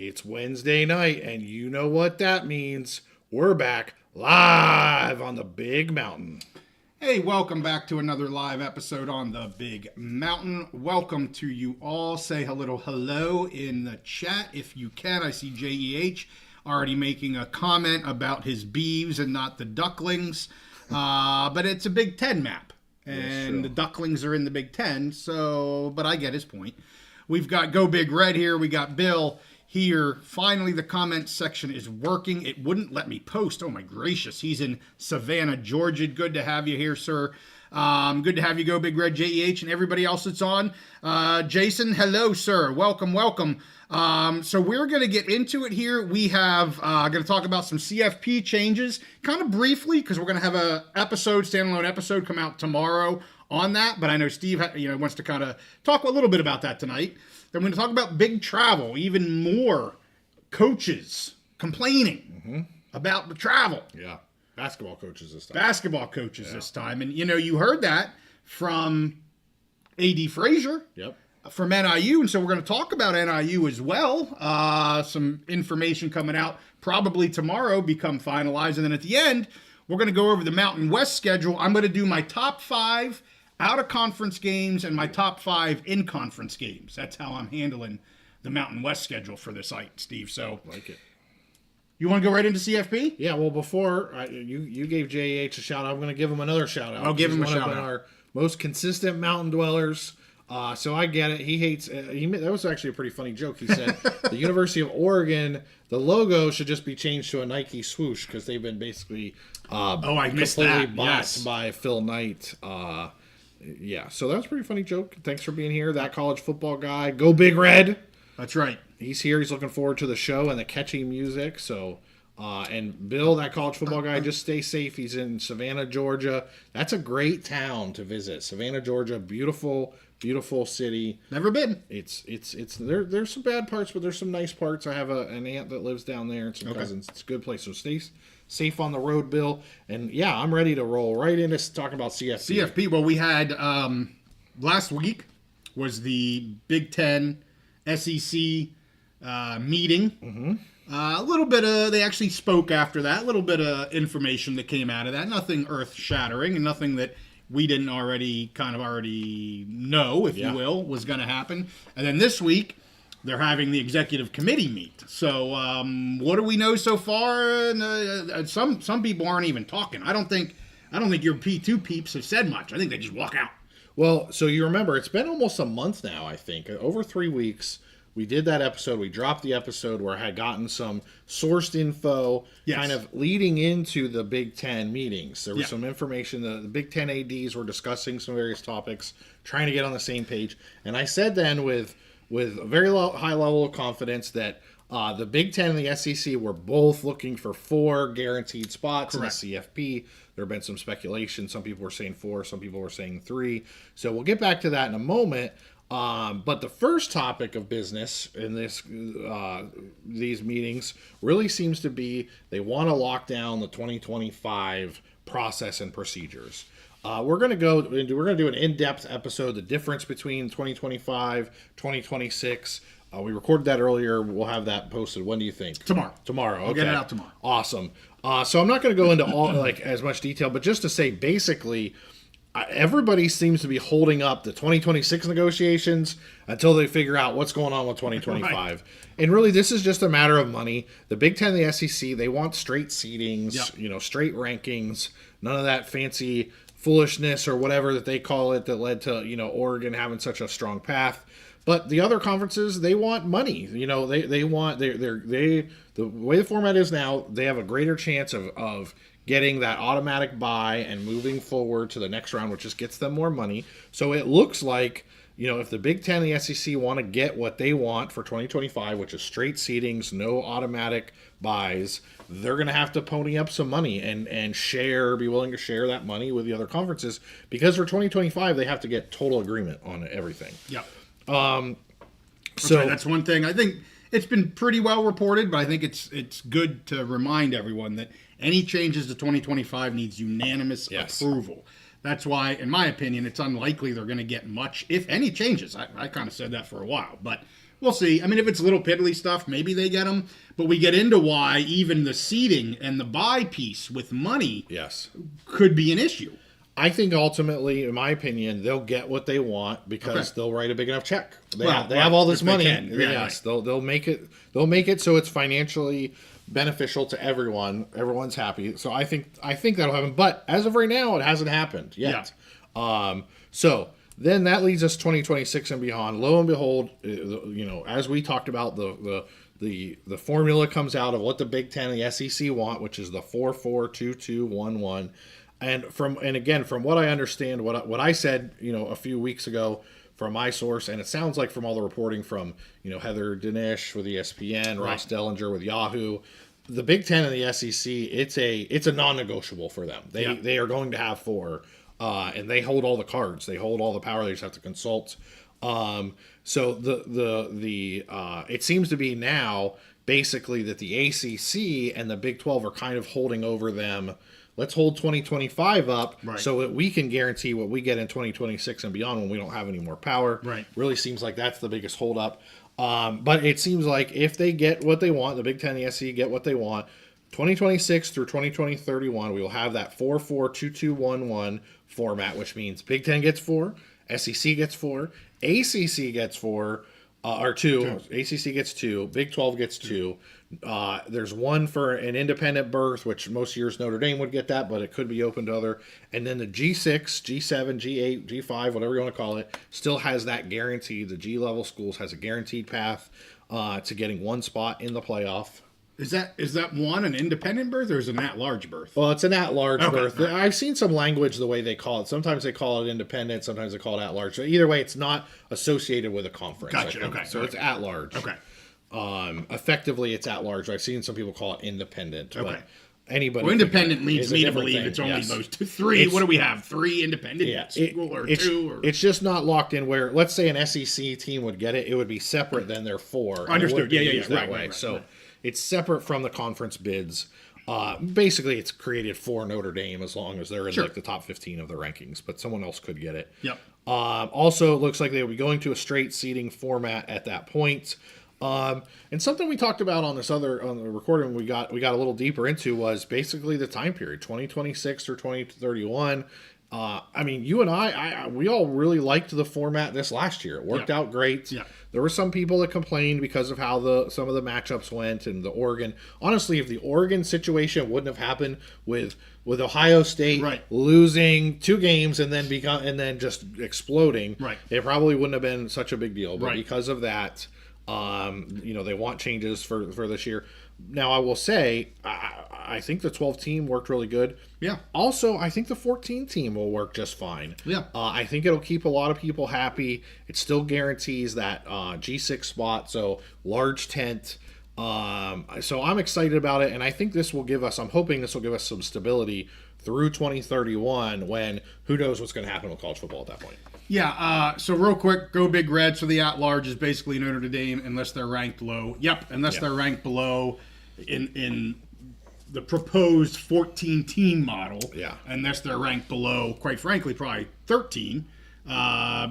It's Wednesday night, and you know what that means. We're back live on the Big Mountain. Hey, welcome back to another live episode on the Big Mountain. Welcome to you all. Say a little hello in the chat if you can. I see JEH already making a comment about his beeves and not the ducklings. But it's a Big 10 map, and the ducklings are in the Big 10, but I get his point. We've got Go Big Red here. We got Bill here. Finally, the comments section is working. It wouldn't let me post. Oh, my gracious. He's in Savannah, Georgia. Good to have you here, sir. Good to have you, Go Big Red, JEH, and everybody else that's on. Jason, hello, sir. Welcome, welcome. So we're going to get into it here. We have going to talk about some CFP changes kind of briefly because we're going to have a standalone episode come out tomorrow on that. But I know Steve wants to kind of talk a little bit about that tonight. Then we're going to talk about big travel, even more coaches complaining about the travel. Yeah, basketball coaches this time. And, you heard that from A.D. Frazier. Yep. From NIU, and so we're going to talk about NIU as well. Some information coming out probably tomorrow, become finalized, and then at the end, we're going to go over the Mountain West schedule. I'm going to do my top 5 out-of-conference games and my top 5 in-conference games. That's how I'm handling the Mountain West schedule for this night, Steve. So, like it. You want to go right into CFP? Yeah. Well, before you gave JH a shout out, I'm going to give him another shout out. I'll give him a shout out. One of our most consistent mountain dwellers. So I get it. He hates. That was actually a pretty funny joke. He said the University of Oregon, the logo should just be changed to a Nike swoosh because they've been basically completely bought by Phil Knight. Yeah, so that was a pretty funny joke. Thanks for being here. That college football guy, Go Big Red. That's right. He's here. He's looking forward to the show and the catchy music. So, and Bill, that college football guy, just stay safe. He's in Savannah, Georgia. That's a great town to visit. Savannah, Georgia, beautiful city. Never been. It's there's some bad parts, but there's some nice parts. I have an aunt that lives down there and some cousins. It's a good place. So stay safe on the road, Bill. And yeah, I'm ready to roll right into talking about CFP. CFP. Well, we had last week was the Big 10 SEC meeting. A little bit of, they actually spoke after that. A little bit of information that came out of that. Nothing earth shattering and nothing that we didn't already know, if you will, was going to happen. And then this week, they're having the executive committee meet. So what do we know so far? Some people aren't even talking. I don't think your P2 peeps have said much. I think they just walk out. Well, so you remember, it's been almost a month now, I think. Over 3 weeks, we did that episode. We dropped the episode where I had gotten some sourced info kind of leading into the Big 10 meetings. There was some information. The Big 10 ADs were discussing some various topics, trying to get on the same page. And I said then with a very high level of confidence that the Big 10 and the SEC were both looking for 4 guaranteed spots in the CFP. There have been some speculation. Some people were saying 4, some people were saying 3. So we'll get back to that in a moment. But the first topic of business in these meetings really seems to be they want to lock down the 2025 process and procedures. We're going to do an in-depth episode, the difference between 2025, 2026. We recorded that earlier. We'll have that posted. When do you think? Tomorrow. Okay. We'll get it out tomorrow. Awesome. So I'm not going to go into all as much detail, but just to say basically, everybody seems to be holding up the 2026 negotiations until they figure out what's going on with 2025. Right. And really, this is just a matter of money. The Big 10 and the SEC, they want straight seedings, straight rankings, none of that fancy foolishness or whatever that they call it that led to, Oregon having such a strong path. But the other conferences, they want money. They want the way the format is now, they have a greater chance of getting that automatic bye and moving forward to the next round, which just gets them more money. So it looks like, if the Big 10 and the SEC want to get what they want for 2025, which is straight seedings, no automatic buys, they're going to have to pony up some money and be willing to share that money with the other conferences, because for 2025, they have to get total agreement on everything. Yep. So that's one thing. I think it's been pretty well reported, but I think it's good to remind everyone that any changes to 2025 needs unanimous approval. That's why, in my opinion, it's unlikely they're going to get much, if any, changes. I kind of said that for a while, but we'll see. I mean, if it's little piddly stuff, maybe they get them. But we get into why even the seating and the buy piece with money Yes. could be an issue. I think ultimately, in my opinion, they'll get what they want because they'll write a big enough check. They have all this money. Yes, they'll make it. They'll make it so it's financially beneficial to everyone. Everyone's happy. So I think that'll happen. But as of right now, it hasn't happened yet. Yeah. So then that leads us 2026 and beyond. Lo and behold, as we talked about, the formula comes out of what the Big 10 and the SEC want, which is the 4-4-2-2-1-1. And again, from what I understand, what I said, a few weeks ago from my source, and it sounds like from all the reporting from, Heather Dinish with ESPN, Ross Dellinger with Yahoo, the Big 10 and the SEC, it's a non-negotiable for them. They are going to have 4, and they hold all the cards. They hold all the power. They just have to consult. So it seems to be now basically that the ACC and the Big 12 are kind of holding over them. Let's hold 2025 up so that we can guarantee what we get in 2026 and beyond when we don't have any more power. Right. Really seems like that's the biggest holdup. But it seems like if they get what they want, the Big 10 and the SEC get what they want, 2026 through 2031, we will have that 4-4-2-2-1-1 format, which means Big 10 gets 4, SEC gets 4, ACC gets 4, or 2. ACC gets 2. Big 12 gets 2. There's 1 for an independent berth, which most years Notre Dame would get that, but it could be open to other. And then the G6, G7, G8, G5, whatever you want to call it, still has that guarantee. The G-level schools has a guaranteed path to getting 1 spot in the playoff. Is that one an independent berth or is it an at-large berth? Well, it's an at-large berth. Right. I've seen some language the way they call it. Sometimes they call it independent. Sometimes they call it at-large. So either way, it's not associated with a conference. Gotcha. Okay. So it's at-large. Okay. Effectively, it's at-large. I've seen some people call it independent. Okay. But anybody. Well, independent leads me to believe it's only those 2, 3. What do we have? 3 independent? Yeah. Or 2? Or... It's just not locked in where, let's say an SEC team would get it. It would be separate than their 4. Understood. Yeah. That way. So it's separate from the conference bids. Basically, it's created for Notre Dame as long as they're in like the top 15 of the rankings, but someone else could get it. Yep. Also, it looks like they'll be going to a straight seeding format at that point. And something we talked about on the recording we got a little deeper into was basically the time period, 2026 or 2031. I mean, you and I we all really liked the format this last year. It worked out great. Yeah. There were some people that complained because of how some of the matchups went and the Oregon. Honestly, if the Oregon situation wouldn't have happened with Ohio State losing 2 games and then just exploding, it probably wouldn't have been such a big deal. But because of that, they want changes for this year. Now, I will say, I think the 12 team worked really good. Yeah. Also, I think the 14 team will work just fine. Yeah. I think it'll keep a lot of people happy. It still guarantees that G6 spot, so large tent. So I'm excited about it, and I think I'm hoping this will give us some stability through 2031 when who knows what's going to happen with college football at that point. Yeah, so real quick, go Big Red. So the at-large is basically Notre Dame unless they're ranked low. Unless they're ranked below in the proposed 14-team model. Yeah. Unless they're ranked below, quite frankly, probably 13,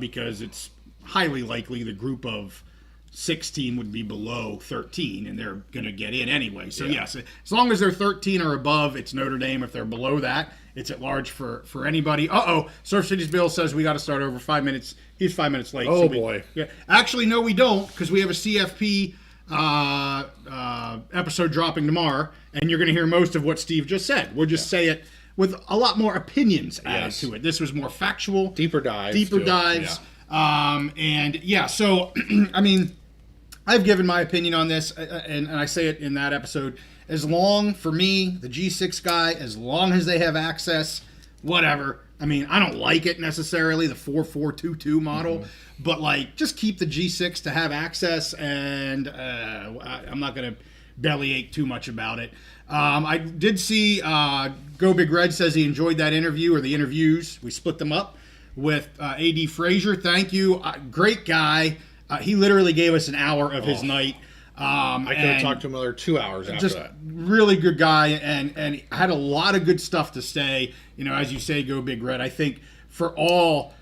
because it's highly likely the group of 16 would be below 13, and they're going to get in anyway. So, yes, as long as they're 13 or above, it's Notre Dame. If they're below that, it's at large for anybody. Surf City's Bill says we got to start over 5 minutes. He's 5 minutes late. Oh, boy. Yeah. Actually, no, we don't, because we have a CFP episode dropping tomorrow, and you're going to hear most of what Steve just said. We'll just say it with a lot more opinions added to it. This was more factual. Deeper dives. Yeah. So, I mean, I've given my opinion on this, and I say it in that episode. As long, for me, the G6 guy, as long as they have access, whatever. I mean, I don't like it necessarily, the 4-4-2-2 model, but, just keep the G6 to have access, and I'm not going to bellyache too much about it. I did see Go Big Red says he enjoyed that interview, or the interviews. We split them up with A.D. Frazier. Thank you. Great guy. He literally gave us an hour of his night. I could have talked to him another 2 hours after that. Really good guy, and had a lot of good stuff to say. As you say, Go Big Red. I think for all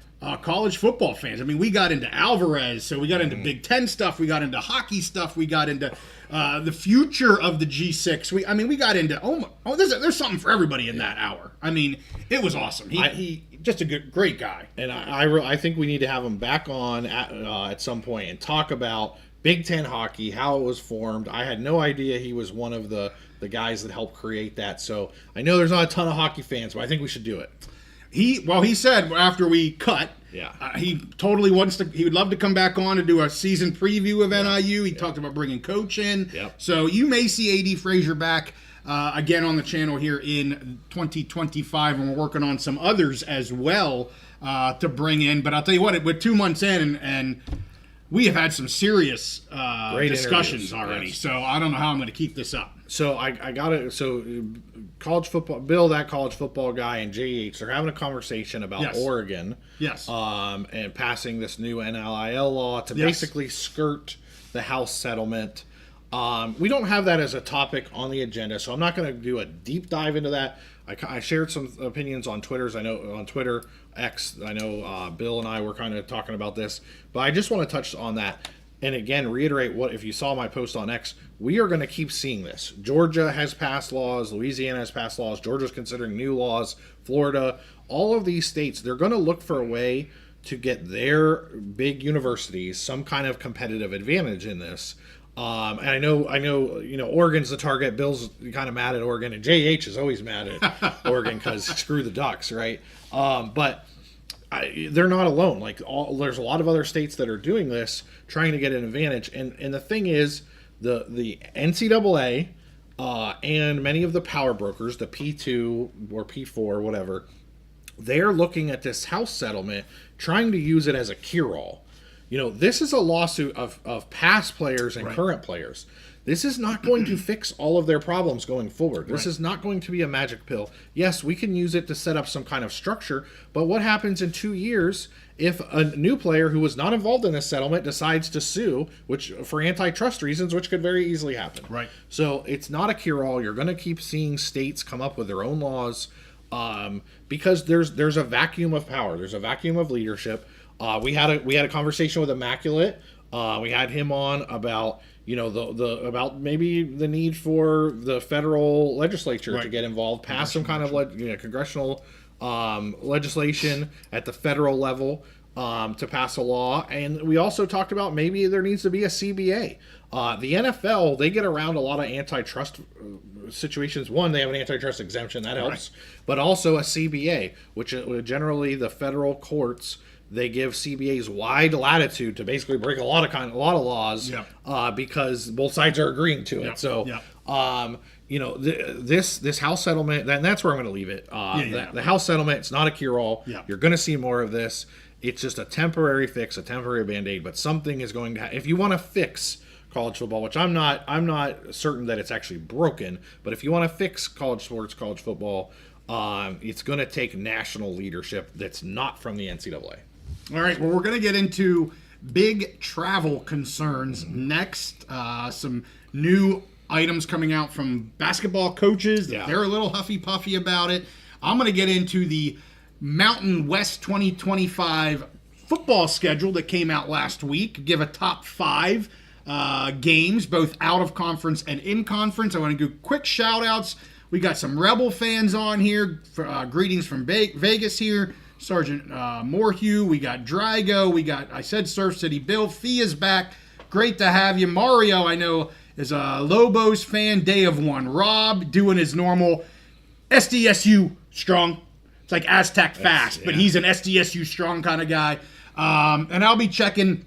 college football fans. I mean, we got into Alvarez, so we got into Big 10 stuff, we got into hockey stuff, we got into the future of the G6. We got into there's something for everybody in that hour. I mean, it was awesome. He just a great guy. And I think we need to have him back on at some point and talk about Big 10 hockey, how it was formed. I had no idea he was one of the guys that helped create that. So I know there's not a ton of hockey fans, but I think we should do it. He said after we cut, he totally he would love to come back on and do a season preview of NIU. He talked about bringing Coach in. Yep. So you may see AD Frazier back again on the channel here in 2025, and we're working on some others as well to bring in. But I'll tell you what, we're 2 months in, and we have had some serious discussions already. Yes. So I don't know how I'm going to keep this up. So I got it. So college football, Bill, that college football guy, and JH, they're having a conversation about Oregon. Yes. And passing this new NIL law to basically skirt the House settlement. We don't have that as a topic on the agenda, so I'm not going to do a deep dive into that. I shared some opinions on Twitter. I know on Twitter X. I know Bill and I were kind of talking about this, but I just want to touch on that. And again, reiterate what if you saw my post on X, we are going to keep seeing this. Georgia has passed laws, Louisiana has passed laws, Georgia's considering new laws, Florida, all of these states, they're going to look for a way to get their big universities some kind of competitive advantage in this. And I know, Oregon's the target. Bill's kind of mad at Oregon, and JH is always mad at Oregon because screw the Ducks, right? But they're not alone. There's a lot of other states that are doing this, trying to get an advantage. And the thing is, the NCAA and many of the power brokers, the P2 or P4, whatever, they're looking at this House settlement, trying to use it as a cure-all. This is a lawsuit of past players and current players. This is not going to fix all of their problems going forward. This is not going to be a magic pill. Yes, we can use it to set up some kind of structure, but what happens in 2 years if a new player who was not involved in this settlement decides to sue, which for antitrust reasons, which could very easily happen. Right. So it's not a cure-all. You're going to keep seeing states come up with their own laws because there's a vacuum of power. There's a vacuum of leadership. We had a conversation with Immaculate. We had him on about about maybe the need for the federal legislature to get involved, pass some kind of congressional legislation at the federal level to pass a law. And we also talked about maybe there needs to be a CBA. The NFL, they get around a lot of antitrust situations. One, they have an antitrust exemption that helps, but also a CBA, which generally the federal courts, they give CBAs wide latitude to basically break a lot of laws because both sides are agreeing to it. So, this House settlement, and that's where I'm going to leave it. The House settlement, it's not a cure-all. You're going to see more of this. It's just a temporary fix, a temporary Band-Aid, but something is going to if you want to fix college football, which I'm not certain that it's actually broken, but if you want to fix college sports, college football, it's going to take national leadership that's not from the NCAA. All right, well, we're going to get into big travel concerns next. Some new items coming out from basketball coaches. They're a little huffy-puffy about it. I'm going to get into the Mountain West 2025 football schedule that came out last week. Give a top 5 games, both out of conference and in conference. I want to do quick shout-outs. We got some Rebel fans on here. Greetings from Vegas here. Sergeant Morhew, we got Drago, I said Surf City Bill, Fee is back, great to have you. Mario, I know, is a Lobos fan, day of one. Rob, doing his normal SDSU strong. It's like Aztec fast, but he's an SDSU strong kind of guy. And I'll be checking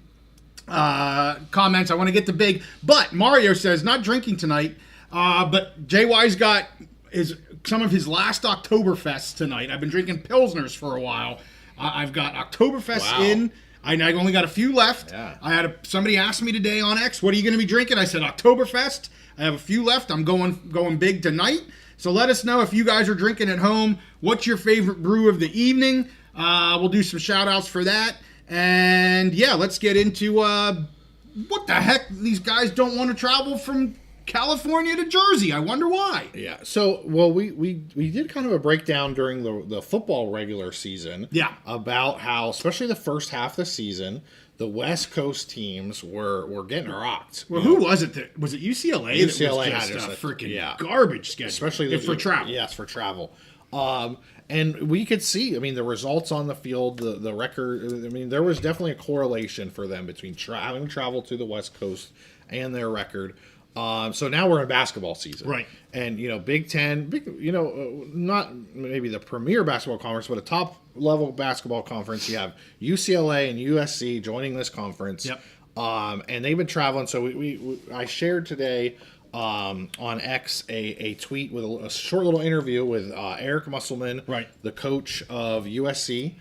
comments. I want to get to big, but Mario says, not drinking tonight, but JY's got some of his last Oktoberfest tonight. I've been drinking Pilsners for a while. I've got Oktoberfest in. I only got a few left. I had somebody asked me today on X, what are you going to be drinking? I said Oktoberfest. I have a few left. I'm going big tonight. So let us know if you guys are drinking at home. What's your favorite brew of the evening? We'll do some shout outs for that. And let's get into what the heck. These guys don't want to travel from California to Jersey. I wonder why. Yeah. So, well, we did kind of a breakdown during the football regular season. Yeah. About how, especially the first half of the season, the West Coast teams were getting rocked. Well, who was it? Was it UCLA? UCLA that was had just a freaking yeah. garbage schedule, especially for travel. Yes, for travel. And we could see, I mean, the results on the field, the record. I mean, there was definitely a correlation for them between having traveled to the West Coast and their record. So now we're in basketball season, right? And Big 10, not maybe the premier basketball conference, but a top level basketball conference. You have UCLA and USC joining this conference. Yep. And they've been traveling. So I shared today on X a tweet with a short little interview with Eric Musselman, right, the coach of USC.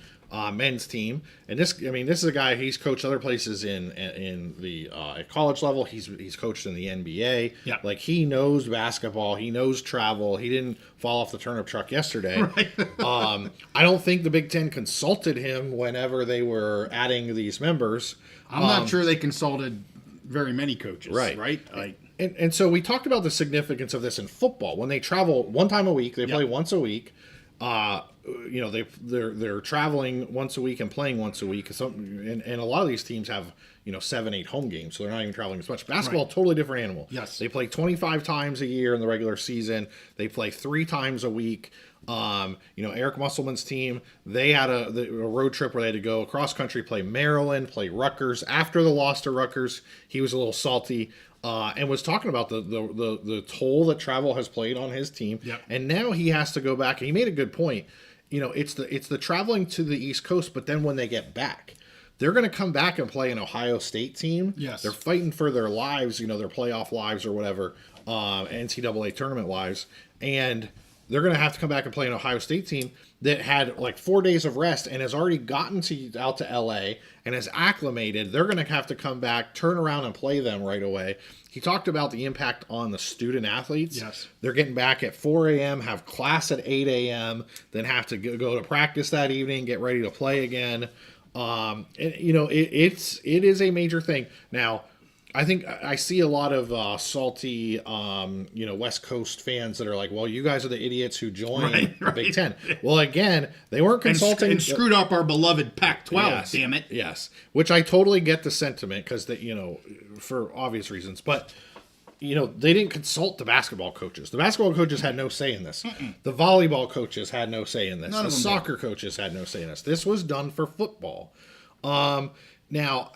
Men's team, and this is a guy, he's coached other places in the at college level. He's coached in the NBA. Yeah, like he knows basketball, he knows travel. He didn't fall off the turnip truck yesterday. Right. I don't think the Big Ten consulted him whenever they were adding these members. I'm not sure they consulted very many coaches. Right. Like, and so we talked about the significance of this in football. When they travel one time a week, they play once a week. They're traveling once a week and playing once a week. And a lot of these teams have 7-8 home games, so they're not even traveling as much. Basketball, totally different animal. Yes, they play 25 times a year in the regular season. They play 3 times a week. Eric Musselman's team, they had a road trip where they had to go across country, play Maryland, play Rutgers. After the loss to Rutgers, he was a little salty. And was talking about the toll that travel has played on his team. Yep. And now he has to go back, and he made a good point. It's the traveling to the East Coast, but then when they get back, they're going to come back and play an Ohio State team. Yes. They're fighting for their lives, their playoff lives or whatever, NCAA tournament lives. And they're going to have to come back and play an Ohio State team that had like 4 days of rest and has already gotten out to LA and has acclimated. They're going to have to come back, turn around and play them right away. He talked about the impact on the student athletes. Yes. They're getting back at 4 a.m., have class at 8 a.m., then have to go to practice that evening, get ready to play again. It is a major thing. Now, I think I see a lot of salty, West Coast fans that are like, well, you guys are the idiots who joined the Big Ten. Well, again, they weren't consulting. And screwed up our beloved Pac-12, yes, damn it. Yes, which I totally get the sentiment because, for obvious reasons. But, they didn't consult the basketball coaches. The basketball coaches had no say in this. The volleyball coaches had no say in this. The soccer coaches had no say in this. This was done for football. Now,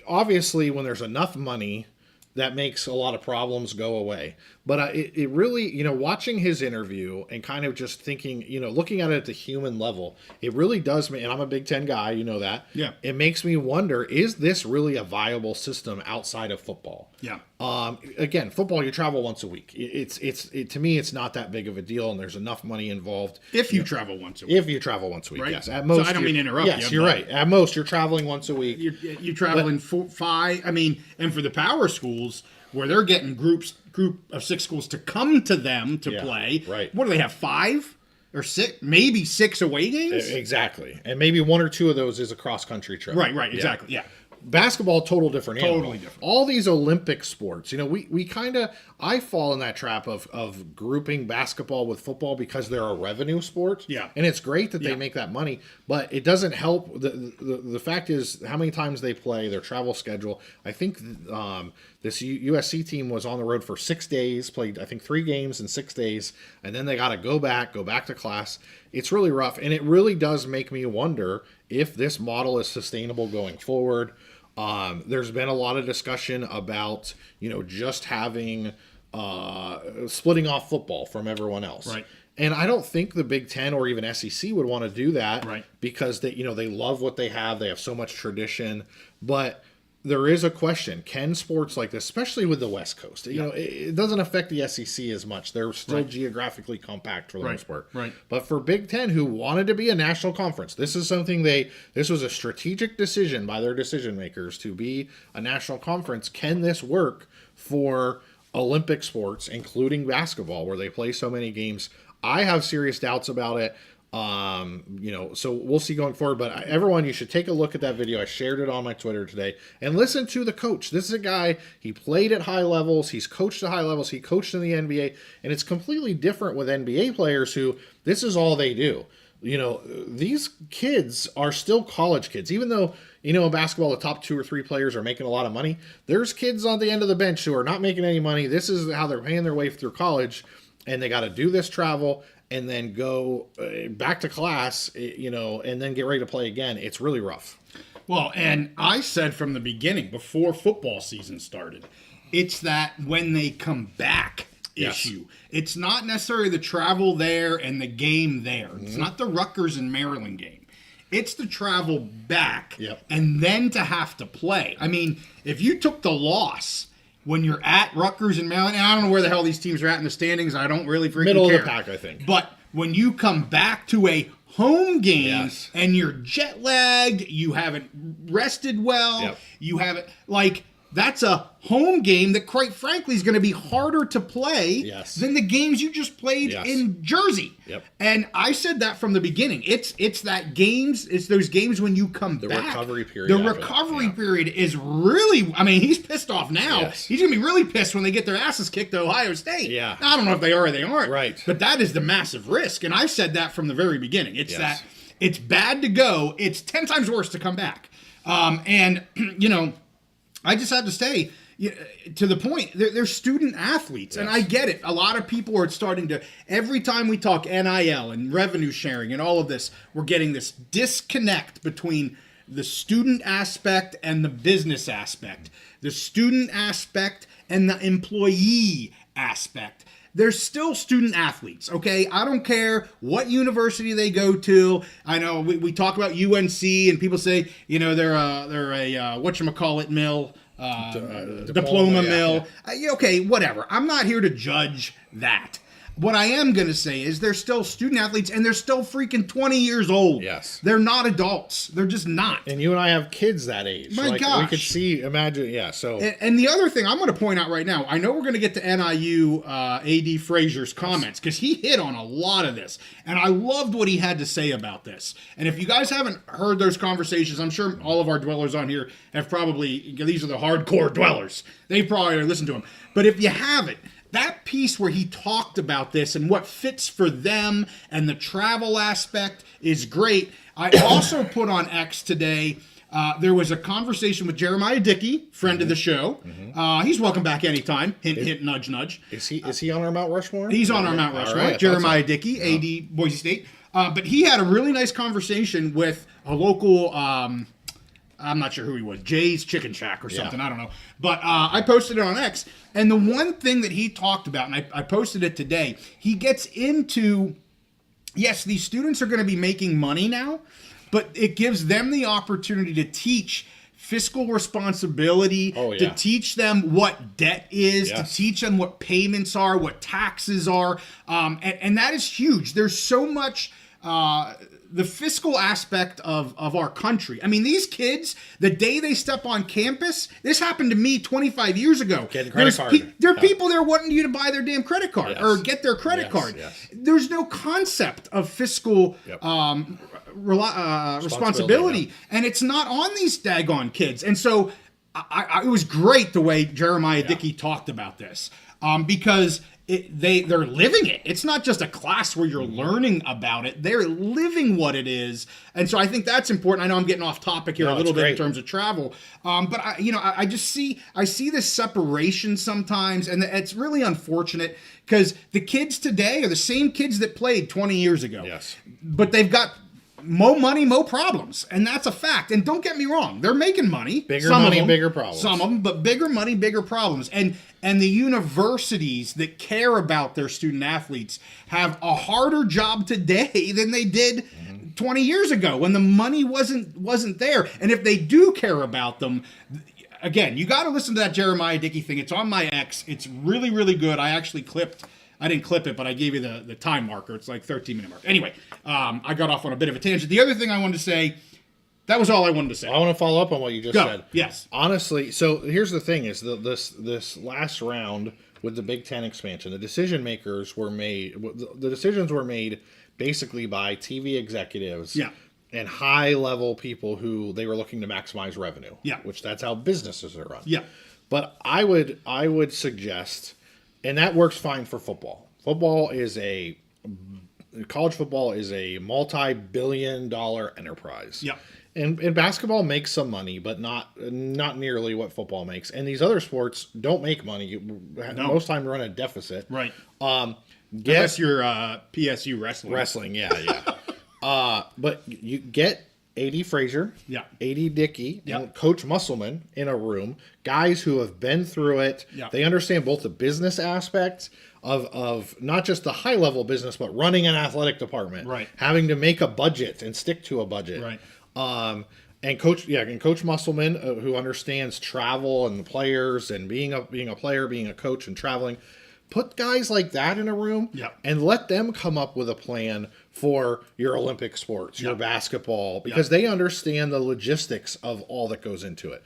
obviously, when there's enough money, that makes a lot of problems go away. But it really, watching his interview and kind of just thinking, looking at it at the human level, it really does me. And I'm a Big Ten guy, that. Yeah. It makes me wonder: is this really a viable system outside of football? Yeah. Again, football, you travel once a week. To me, it's not that big of a deal, and there's enough money involved. If you travel once a week. If you travel once a week, right? yes. At most, so I don't mean to interrupt you. Yes, you're right. At most, you're traveling once a week. You travel in 5. I mean, and for the power schools, where they're getting group of 6 schools to come to them to play. Right. What do they have, 5 or 6? Maybe 6 away games? Exactly. And maybe 1 or 2 of those is a cross-country trip. Right, exactly, yeah. Basketball, total different animal. Totally different. All these Olympic sports, we kind of, I fall in that trap of grouping basketball with football because they're a revenue sport. Yeah. And it's great that they make that money, but it doesn't help. The fact is how many times they play, their travel schedule. I think this USC team was on the road for 6 days, played, I think, 3 games in 6 days, and then they got to go back to class. It's really rough, and it really does make me wonder if this model is sustainable going forward. There's been a lot of discussion about, just having splitting off football from everyone else. Right. And I don't think the Big Ten or even SEC would want to do that, right, because they love what they have. They have so much tradition. But there is a question: can sports like this, especially with the West Coast, it doesn't affect the SEC as much. They're still geographically compact for the most part. Right. But for Big Ten, who wanted to be a national conference, this is something this was a strategic decision by their decision makers to be a national conference. Can this work for Olympic sports, including basketball, where they play so many games? I have serious doubts about it. So we'll see going forward. But everyone, you should take a look at that video. I shared it on my Twitter today and listen to the coach. This is a guy, he played at high levels. He's coached at high levels. He coached in the NBA, and it's completely different with NBA players who this is all they do. These kids are still college kids, even though, in basketball, the top 2 or 3 players are making a lot of money. There's kids on the end of the bench who are not making any money. This is how they're paying their way through college, and they got to do this travel and then go back to class, and then get ready to play again. It's really rough. Well, and I said from the beginning, before football season started, it's that when they come back issue. It's not necessarily the travel there and the game there. It's not the Rutgers and Maryland game. It's the travel back and then to have to play. I mean, if you took the loss when you're at Rutgers and Maryland, and I don't know where the hell these teams are at in the standings. I don't really freaking Middle care. of the pack, I think. But when you come back to a home game and you're jet lagged, you haven't rested well, you haven't, that's a home game that, quite frankly, is going to be harder to play than the games you just played in Jersey. And I said that from the beginning. It's those games when you come back. The recovery period. The recovery period is really, he's pissed off now. He's going to be really pissed when they get their asses kicked to Ohio State. Now, I don't know if they are or they aren't. Right. But that is the massive risk. And I said that from the very beginning. It's that it's bad to go. It's 10 times worse to come back. I just have to say, to the point, they're student athletes, and I get it. A lot of people are starting to, every time we talk NIL and revenue sharing and all of this, we're getting this disconnect between the student aspect and the business aspect, the student aspect and the employee aspect. They're still student athletes, okay? I don't care what university they go to. I know we talk about UNC and people say, they're a whatchamacallit mill, diploma mill. Okay, whatever. I'm not here to judge that. What I am going to say is they're still student athletes and they're still freaking 20 years old. They're not adults. They're just not. And you and I have kids that age. My gosh. We could imagine. So. And the other thing I'm going to point out right now, I know we're going to get to NIU AD Frazier's comments because he hit on a lot of this. And I loved what he had to say about this. And if you guys haven't heard those conversations, I'm sure all of our dwellers on here have probably, these are the hardcore dwellers. They probably listened to him. But if you haven't, that piece where he talked about this and what fits for them and the travel aspect is great. I also put on X today, there was a conversation with Jeremiah Dickey, friend of the show. He's welcome back anytime. Hint, hint, nudge, nudge. Is he on our Mount Rushmore? He's on our Mount Rushmore. Right, Jeremiah Dickey, AD Boise State. But he had a really nice conversation with a local, I'm not sure who he was, Jay's Chicken Shack or something, I don't know. But I posted it on X, and the one thing that he talked about, and I posted it today, he gets into, yes, these students are going to be making money now, but it gives them the opportunity to teach fiscal responsibility, to teach them what debt is, to teach them what payments are, what taxes are, and that is huge. There's so much... the fiscal aspect of our country. I mean, these kids, the day they step on campus, this happened to me 25 years ago. Get a credit card. There are people there wanting you to buy their damn credit card or get their credit card. There's no concept of fiscal responsibility, and it's not on these daggone kids. And so it was great the way Jeremiah Dickey talked about this because they're living it. It's not just a class where you're learning about it. They're living what it is. And so I think that's important. I know I'm getting off topic here a little bit in terms of travel. But I just see this separation sometimes, and it's really unfortunate because the kids today are the same kids that played 20 years ago. But they've got more money, more problems. And that's a fact. And don't get me wrong. They're making money. Bigger money, bigger problems. Some of them, but bigger money, bigger problems. And the universities that care about their student athletes have a harder job today than they did 20 years ago when the money wasn't there. And if they do care about them, again, you got to listen to that Jeremiah Dickey thing. It's on my X. It's really, really good. I didn't clip it, but I gave you the time marker. It's like 13-minute mark. Anyway, I got off on a bit of a tangent. The other thing I wanted to say, that was all I wanted to say. I want to follow up on what you just said. Yes. Honestly, so here's the thing: is this last round with the Big 10 expansion, the decision makers were made. The decisions were made basically by TV executives. Yeah. And high level people who they were looking to maximize revenue. Yeah. Which that's how businesses are run. Yeah. But I would suggest, and that works fine for football. College football is a multi-billion-dollar enterprise. Yeah. And basketball makes some money, but not nearly what football makes. And these other sports don't make money. Most time run a deficit. Right. Unless you're PSU wrestling. Wrestling, yeah. But you get A.D. Frazier, Yeah. A.D. Dickey, Yeah. and Coach Musselman in a room, guys who have been through it. Yeah. They understand both the business aspect of not just the high level business, but running an athletic department, Right. having to make a budget and stick to a budget, Right. And Coach Musselman, who understands travel and the players and being a player, being a coach, and traveling. Put guys like that in a room and let them come up with a plan for your Olympic sports, your basketball, because they understand the logistics of all that goes into it.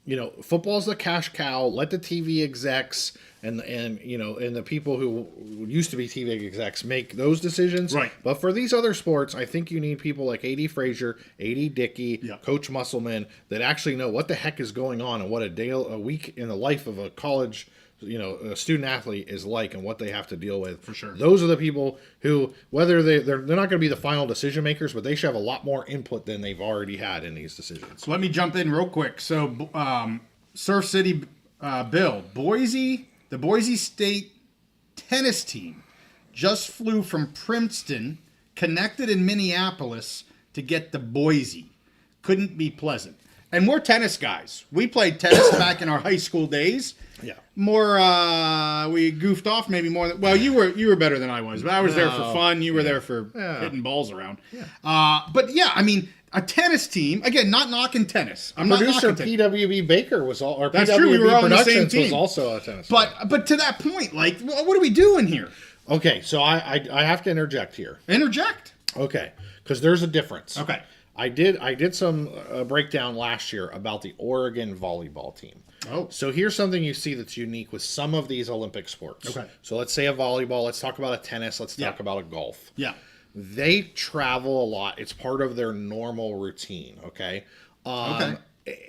You know, football's the cash cow. Let the TV execs and the people who used to be TV execs make those decisions. Right. But for these other sports, I think you need people like A.D. Frazier, A.D. Dickey, Coach Musselman that actually know what the heck is going on and what a week in the life of a college a student athlete is like and what they have to deal with. For sure. Those are the people who, whether they're not going to be the final decision makers, but they should have a lot more input than they've already had in these decisions. So let me jump in real quick. So Surf City Bill, the Boise State tennis team just flew from Princeton, connected in Minneapolis to get to Boise. Couldn't be pleasant. And we're tennis guys. We played tennis back in our high school days. Yeah. More, we goofed off maybe more than, well, you were better than I was, but I was there for fun. You were there for hitting balls around. Yeah. But yeah, I mean, a tennis team, again, not knocking tennis. Producer PWB Baker was all, or That's PWB true, we were on the same Productions team. was also a tennis. But to that point, like, what are we doing here? Okay, so I have to interject here. Interject. Okay, because there's a difference. Okay. I did some breakdown last year about the Oregon volleyball team. Oh. So here's something you see that's unique with some of these Olympic sports. Okay. So let's say a volleyball. Let's talk about a tennis. Let's talk about a golf. Yeah. They travel a lot. It's part of their normal routine. Okay. Okay.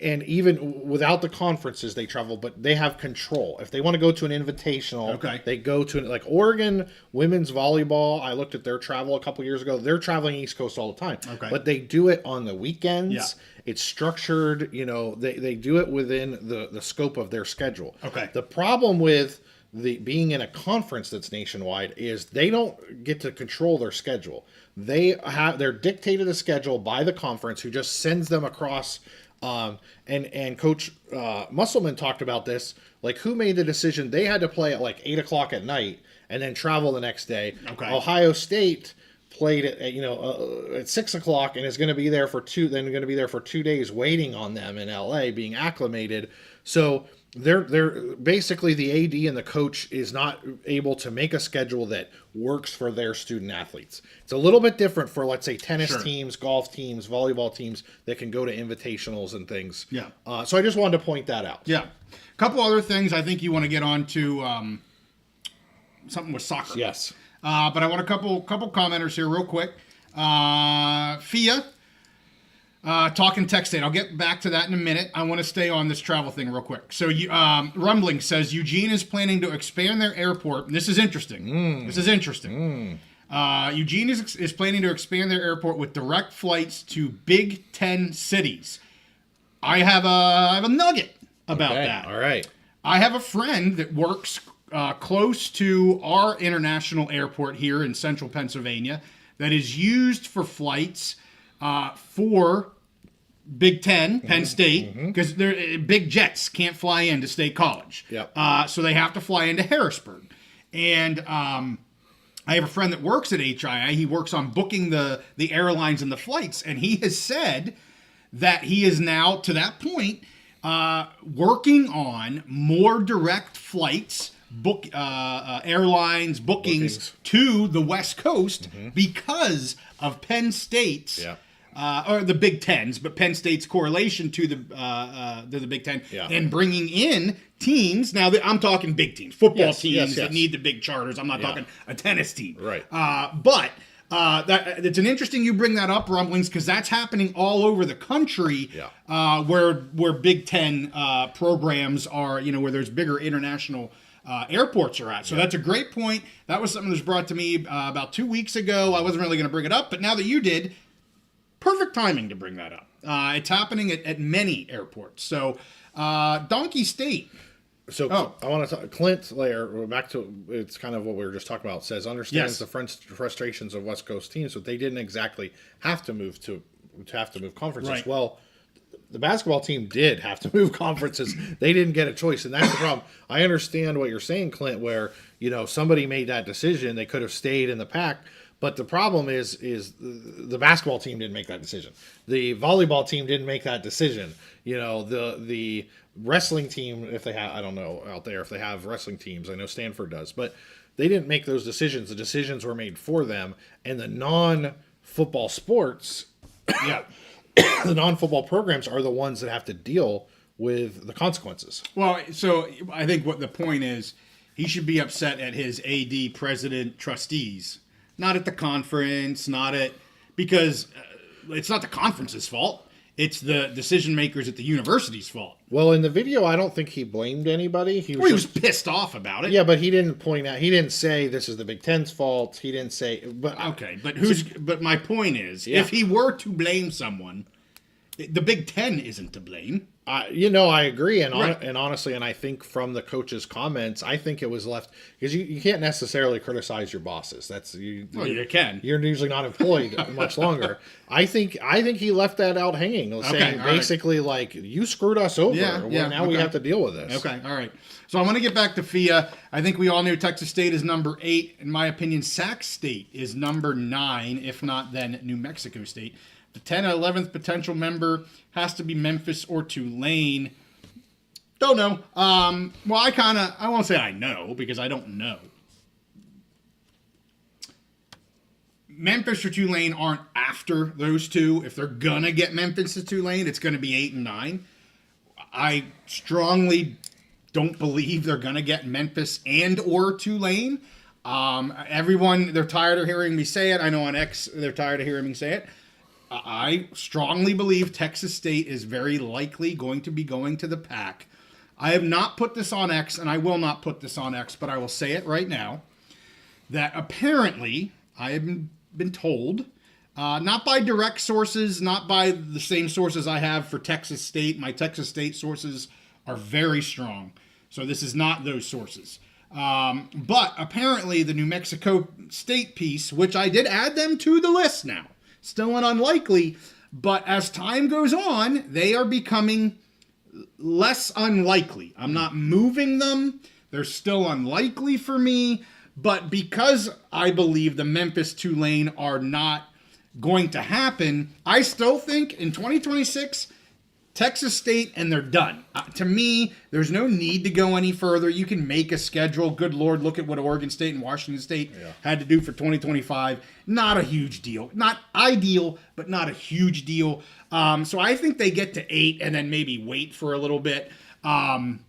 And even without the conferences, they travel, but they have control. If they want to go to an invitational, they go to like Oregon women's volleyball. I looked at their travel a couple years ago. They're traveling East Coast all the time, but they do it on the weekends. Yeah. It's structured. They do it within the scope of their schedule. Okay. The problem with being in a conference that's nationwide is they don't get to control their schedule. They're dictated a schedule by the conference, who just sends them across. And Coach Musselman talked about this. Like, who made the decision? They had to play at like 8:00 at night and then travel the next day. Okay. Ohio State played at 6:00 and is going to be there for 2 days waiting on them in LA, being acclimated. So they're basically, the AD and the coach is not able to make a schedule that works for their student athletes. It's a little bit different for, let's say, tennis teams, golf teams, volleyball teams that can go to invitationals and things. Yeah. So I just wanted to point that out. Yeah. A couple other things I think you want to get on to, something with soccer. Yes. But I want a couple commenters here real quick. Fia. Talking text date. I'll get back to that in a minute. I want to stay on this travel thing real quick. So, Rumbling says Eugene is planning to expand their airport. And this is interesting. This is interesting. Eugene is planning to expand their airport with direct flights to Big 10 cities. I have a nugget about that. All right. I have a friend that works close to our international airport here in central Pennsylvania that is used for flights for Big 10, Penn State, because they're big jets can't fly into State College. Yep. So they have to fly into Harrisburg. And I have a friend that works at HII. He works on booking the airlines and the flights. And he has said that he is now, to that point, working on more direct flights, airlines, bookings to the West Coast because of Penn State's or the Big Tens, but Penn State's correlation to the Big Ten, Yeah. and bringing in teams. Now, I'm talking big teams, football teams that yes. need the big charters. I'm not talking a tennis team. Right. But it's an interesting you bring that up, Rumblings, because that's happening all over the country. Where Big Ten programs are, where there's bigger international airports are at. So that's a great point. That was something that was brought to me about 2 weeks ago. I wasn't really going to bring it up, but now that you did, perfect timing to bring that up. It's happening at many airports. So Donkey State. So I want to talk, Clint Lair, back to, it's kind of what we were just talking about, says understands the frustrations of West Coast teams, but they didn't exactly have to move conferences. Right. Well, the basketball team did have to move conferences. They didn't get a choice, and that's the problem. I understand what you're saying, Clint, where, somebody made that decision. They could have stayed in the pack. But the problem is the basketball team didn't make that decision. The volleyball team didn't make that decision. The wrestling team, if they have, I don't know out there if they have wrestling teams. I know Stanford does, but they didn't make those decisions. The decisions were made for them, and the non-football sports, the non-football programs are the ones that have to deal with the consequences. Well, so I think what the point is, he should be upset at his AD, president, trustees. Not at the conference, because it's not the conference's fault. It's the decision makers at the university's fault. Well, in the video, I don't think he blamed anybody. He was pissed off about it. Yeah, but he didn't he didn't say this is the Big Ten's fault. He didn't say, but my point is, if he were to blame someone, the Big Ten isn't to blame. I agree, and honestly, and I think from the coach's comments, I think it was left because you can't necessarily criticize your bosses. That's you. Well, you can. You're usually not employed much longer. I think he left that out hanging, saying basically like you screwed us over. Now we have to deal with this. Okay, all right. So I want to get back to FIA. I think we all knew Texas State is number 8. In my opinion, Sac State is number 9, if not then New Mexico State. The 10th and 11th potential member has to be Memphis or Tulane. Don't know. Well, I won't say I know because I don't know. Memphis or Tulane aren't after those two. If they're going to get Memphis or Tulane, it's going to be 8 and 9. I strongly don't believe they're going to get Memphis and or Tulane. Everyone, they're tired of hearing me say it. I know on X, they're tired of hearing me say it. I strongly believe Texas State is very likely going to be going to the Pac. I have not put this on X, and I will not put this on X, but I will say it right now, that apparently I have been told, not by direct sources, not by the same sources I have for Texas State. My Texas State sources are very strong, so this is not those sources. But apparently the New Mexico State piece, which I did add them to the list now, still an unlikely, but as time goes on, they are becoming less unlikely. I'm not moving them. They're still unlikely for me, but because I believe the Memphis Tulane are not going to happen, I still think in 2026, Texas State, and they're done. To me, there's no need to go any further. You can make a schedule. Good Lord, look at what Oregon State and Washington State had to do for 2025. Not a huge deal. Not ideal, but not a huge deal. So I think they get to 8 and then maybe wait for a little bit. I'm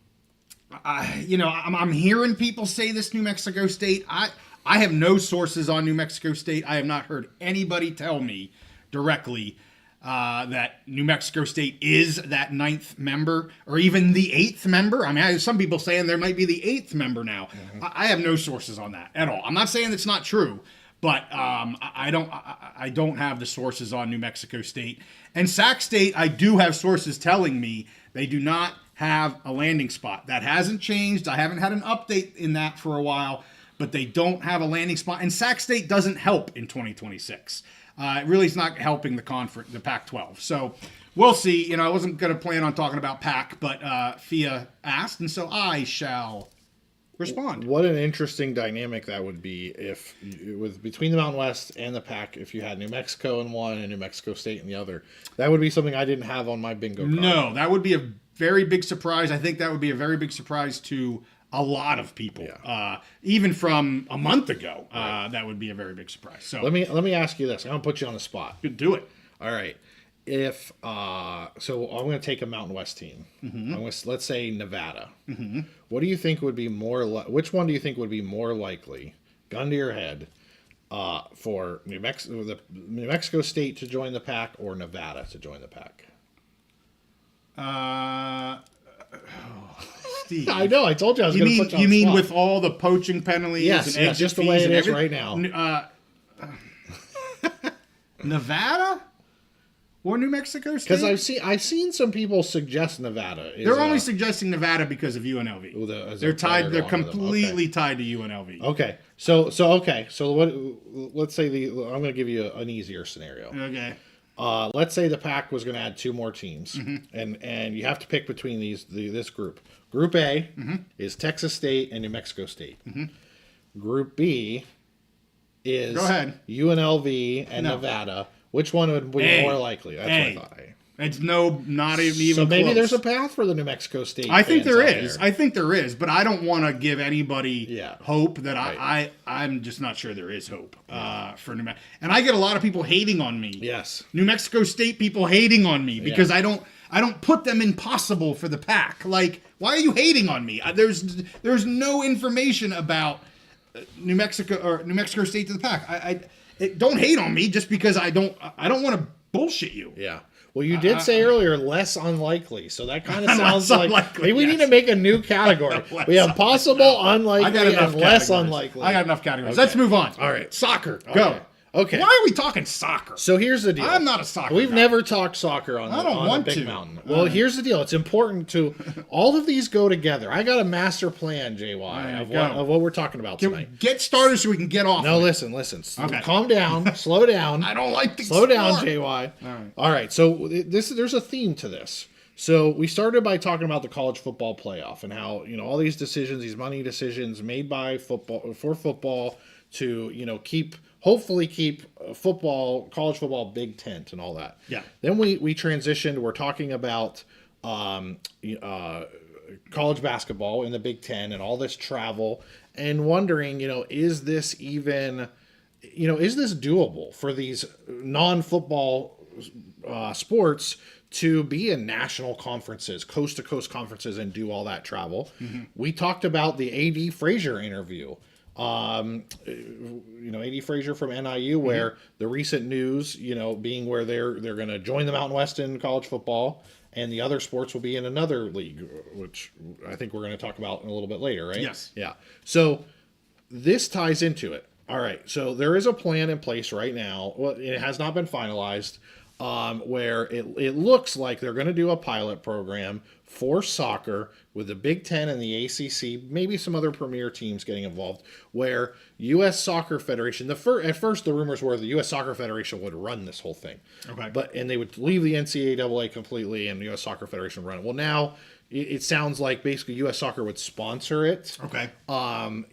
hearing people say this New Mexico State. I have no sources on New Mexico State. I have not heard anybody tell me directly that New Mexico State is that 9th member or even the 8th member. I mean, I have some people saying there might be the 8th member now. Mm-hmm. I have no sources on that at all. I'm not saying it's not true, but I don't have the sources on New Mexico State. And Sac State, I do have sources telling me they do not have a landing spot. That hasn't changed. I haven't had an update in that for a while, but they don't have a landing spot. And Sac State doesn't help in 2026. It really is not helping the Pac-12. So we'll see. I wasn't going to plan on talking about Pac, but FIA asked, and so I shall respond. What an interesting dynamic that would be if, between the Mountain West and the Pac, if you had New Mexico in one and New Mexico State in the other. That would be something I didn't have on my bingo card. No, that would be a very big surprise. I think that would be a very big surprise to a lot of people, even from a month ago. That would be a very big surprise. So let me ask you this. I'm gonna put you on the spot. Do it. All right. If so, I'm going to take a Mountain West team. Let's say Nevada. What do you think would be more? Which one do you think would be more likely? Gun to your head. For New Mexico State to join the pack or Nevada to join the pack? Steve, I know. I told you I was going to put you on You the mean spot. with all the poaching penalties? Yes, and just the exit way fees it and is right everything? now. Nevada or New Mexico State? Because I've seen some people suggest Nevada. They're only suggesting Nevada because of UNLV. They're tied. They're completely tied to UNLV. Okay. So what? Let's say I'm going to give you an easier scenario. Okay. Let's say the pack was going to add 2 more teams, and you have to pick between this group. Group A is Texas State and New Mexico State. Group B is Go ahead. UNLV and Nevada. Which one would be more likely? That's what I thought. It's not even So maybe close. there's a path for the New Mexico State. I think fans there out is. there. I think there is, but I don't want to give anybody hope that Right. I'm just not sure there is hope for New Mexico. And I get a lot of people hating on me. Yes. New Mexico State people hating on me because I don't put them in possible for the pack. Like, why are you hating on me? There's no information about New Mexico State to the pack. Don't hate on me just because I don't want to bullshit you. Yeah. Well, you did say earlier less unlikely, so that kind of sounds Less like unlikely, maybe we yes. need to make a new category. We have possible, unlikely, and less categories. unlikely. I got enough categories. Okay. Let's move on. All right. Soccer. Go. Okay. Why are we talking soccer? So here's the deal. I'm not a soccer We've guy. never talked soccer on the Big Mountain. Well, here's the deal. It's important to all of these go together. I got a master plan, JY, of what we're talking about tonight. Get started so we can get off. No, of it. listen. Okay. Calm down. Slow down. I don't like the Slow down, sport. JY. All right. So there's a theme to this. So we started by talking about the college football playoff and how, all these decisions, these money decisions made by football to, hopefully keep college football Big 10 and all that. Yeah. Then we transitioned. We're talking about college basketball in the Big 10 and all this travel and wondering, is this even, is this doable for these non-football sports to be in national conferences, coast to coast conferences, and do all that travel? We talked about the A.D. Frazier interview. A.D. Frazier from NIU, where the recent news, being where they're going to join the Mountain West in college football, and the other sports will be in another league, which I think we're going to talk about in a little bit later, right? Yes. Yeah. So this ties into it. All right. So there is a plan in place right now. Well, it has not been finalized. Where it looks like they're going to do a pilot program for soccer with the Big 10 and the ACC, maybe some other premier teams getting involved, where U.S. Soccer Federation, at first the rumors were the U.S. Soccer Federation would run this whole thing. Okay. And they would leave the NCAA completely and the U.S. Soccer Federation run it. Well, now it sounds like basically U.S. Soccer would sponsor it. Okay. But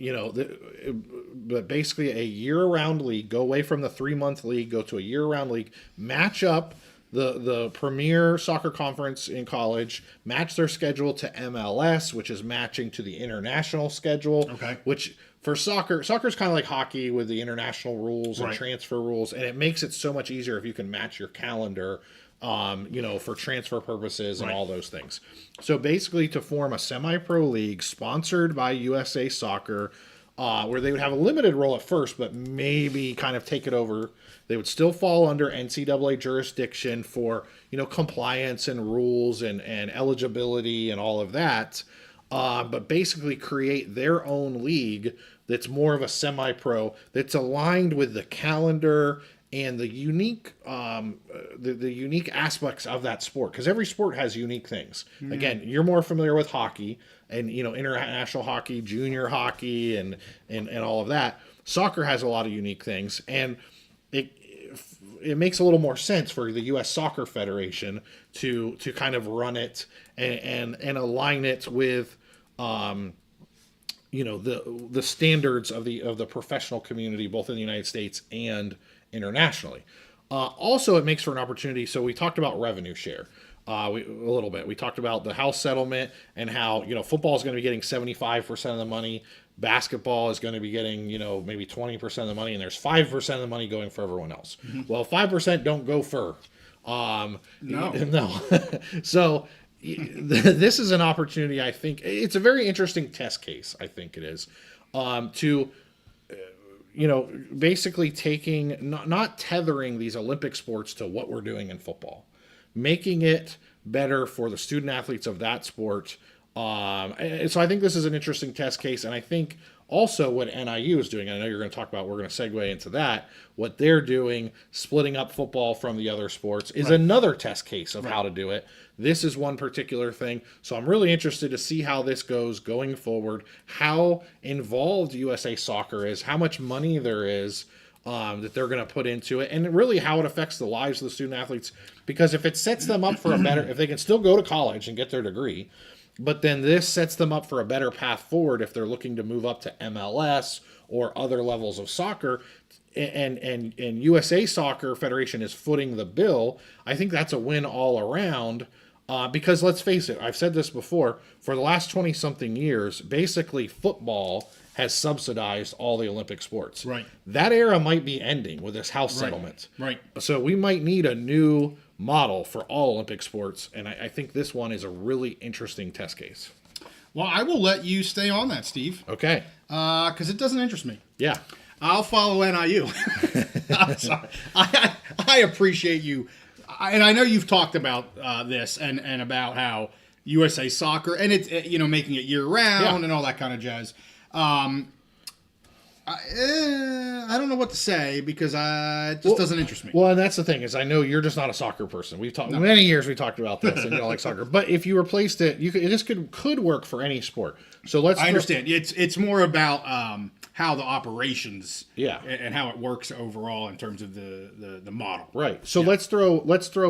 basically a year-round league, go away from the 3-month league, go to a year-round league, match up the premier soccer conference in college, match their schedule to MLS, which is matching to the international schedule. Okay. Which for soccer's kind of like hockey with the international rules and Right. transfer rules, and it makes it so much easier if you can match your calendar, for transfer purposes and all those things. So basically to form a semi-pro league sponsored by USA Soccer, where they would have a limited role at first, but maybe kind of take it over. They would still fall under NCAA jurisdiction for, compliance and rules and eligibility and all of that. But basically create their own league that's more of a semi-pro, that's aligned with the calendar and the unique the unique aspects of that sport, because every sport has unique things. Again, you're more familiar with hockey and international hockey, junior hockey, and all of that. Soccer has a lot of unique things, and it makes a little more sense for the U.S. Soccer Federation to kind of run it and align it with the standards of the professional community, both in the United States and internationally. Also, it makes for an opportunity. So we talked about revenue share a little bit. We talked about the house settlement and how football is going to be getting 75% of the money. Basketball is going to be getting maybe 20% of the money, and there's 5% of the money going for everyone else. Well, 5% don't go for No. No. So this is an opportunity. I think it's a very interesting test case. I think it is to basically taking not tethering these Olympic sports to what we're doing in football, making it better for the student athletes of that sport. And so I think this is an interesting test case, and I think also what NIU is doing, I know you're going to talk about, we're going to segue into that, what they're doing, splitting up football from the other sports, is another test case of how to do it. This is one particular thing. So I'm really interested to see how this goes going forward, how involved USA Soccer is, how much money there is that they're going to put into it, and really how it affects the lives of the student athletes. Because if it sets them up for a better, if they can still go to college and get their degree, but then this sets them up for a better path forward if they're looking to move up to MLS or other levels of soccer, and USA Soccer Federation is footing the bill, I think that's a win all around. Because let's face it, I've said this before, for the last 20-something years, basically football has subsidized all the Olympic sports. Right. That era might be ending with this House settlement. Right. So we might need a new model for all Olympic sports, and I think this one is a really interesting test case. Well, I will let you stay on that, Steve. Okay. Because it doesn't interest me. Yeah. I'll follow NIU. I'm sorry. I appreciate you. And I know you've talked about this and about how USA Soccer, and it's, making it year-round and all that kind of jazz. I don't know what to say because it just doesn't interest me. Well, and that's the thing is I know you're just not a soccer person. We've talked many years. We talked about this, and you don't like soccer. But if you replaced it, this could work for any sport. So I understand. It's more about how the operations, yeah, and how it works overall in terms of the model. Right. So let's throw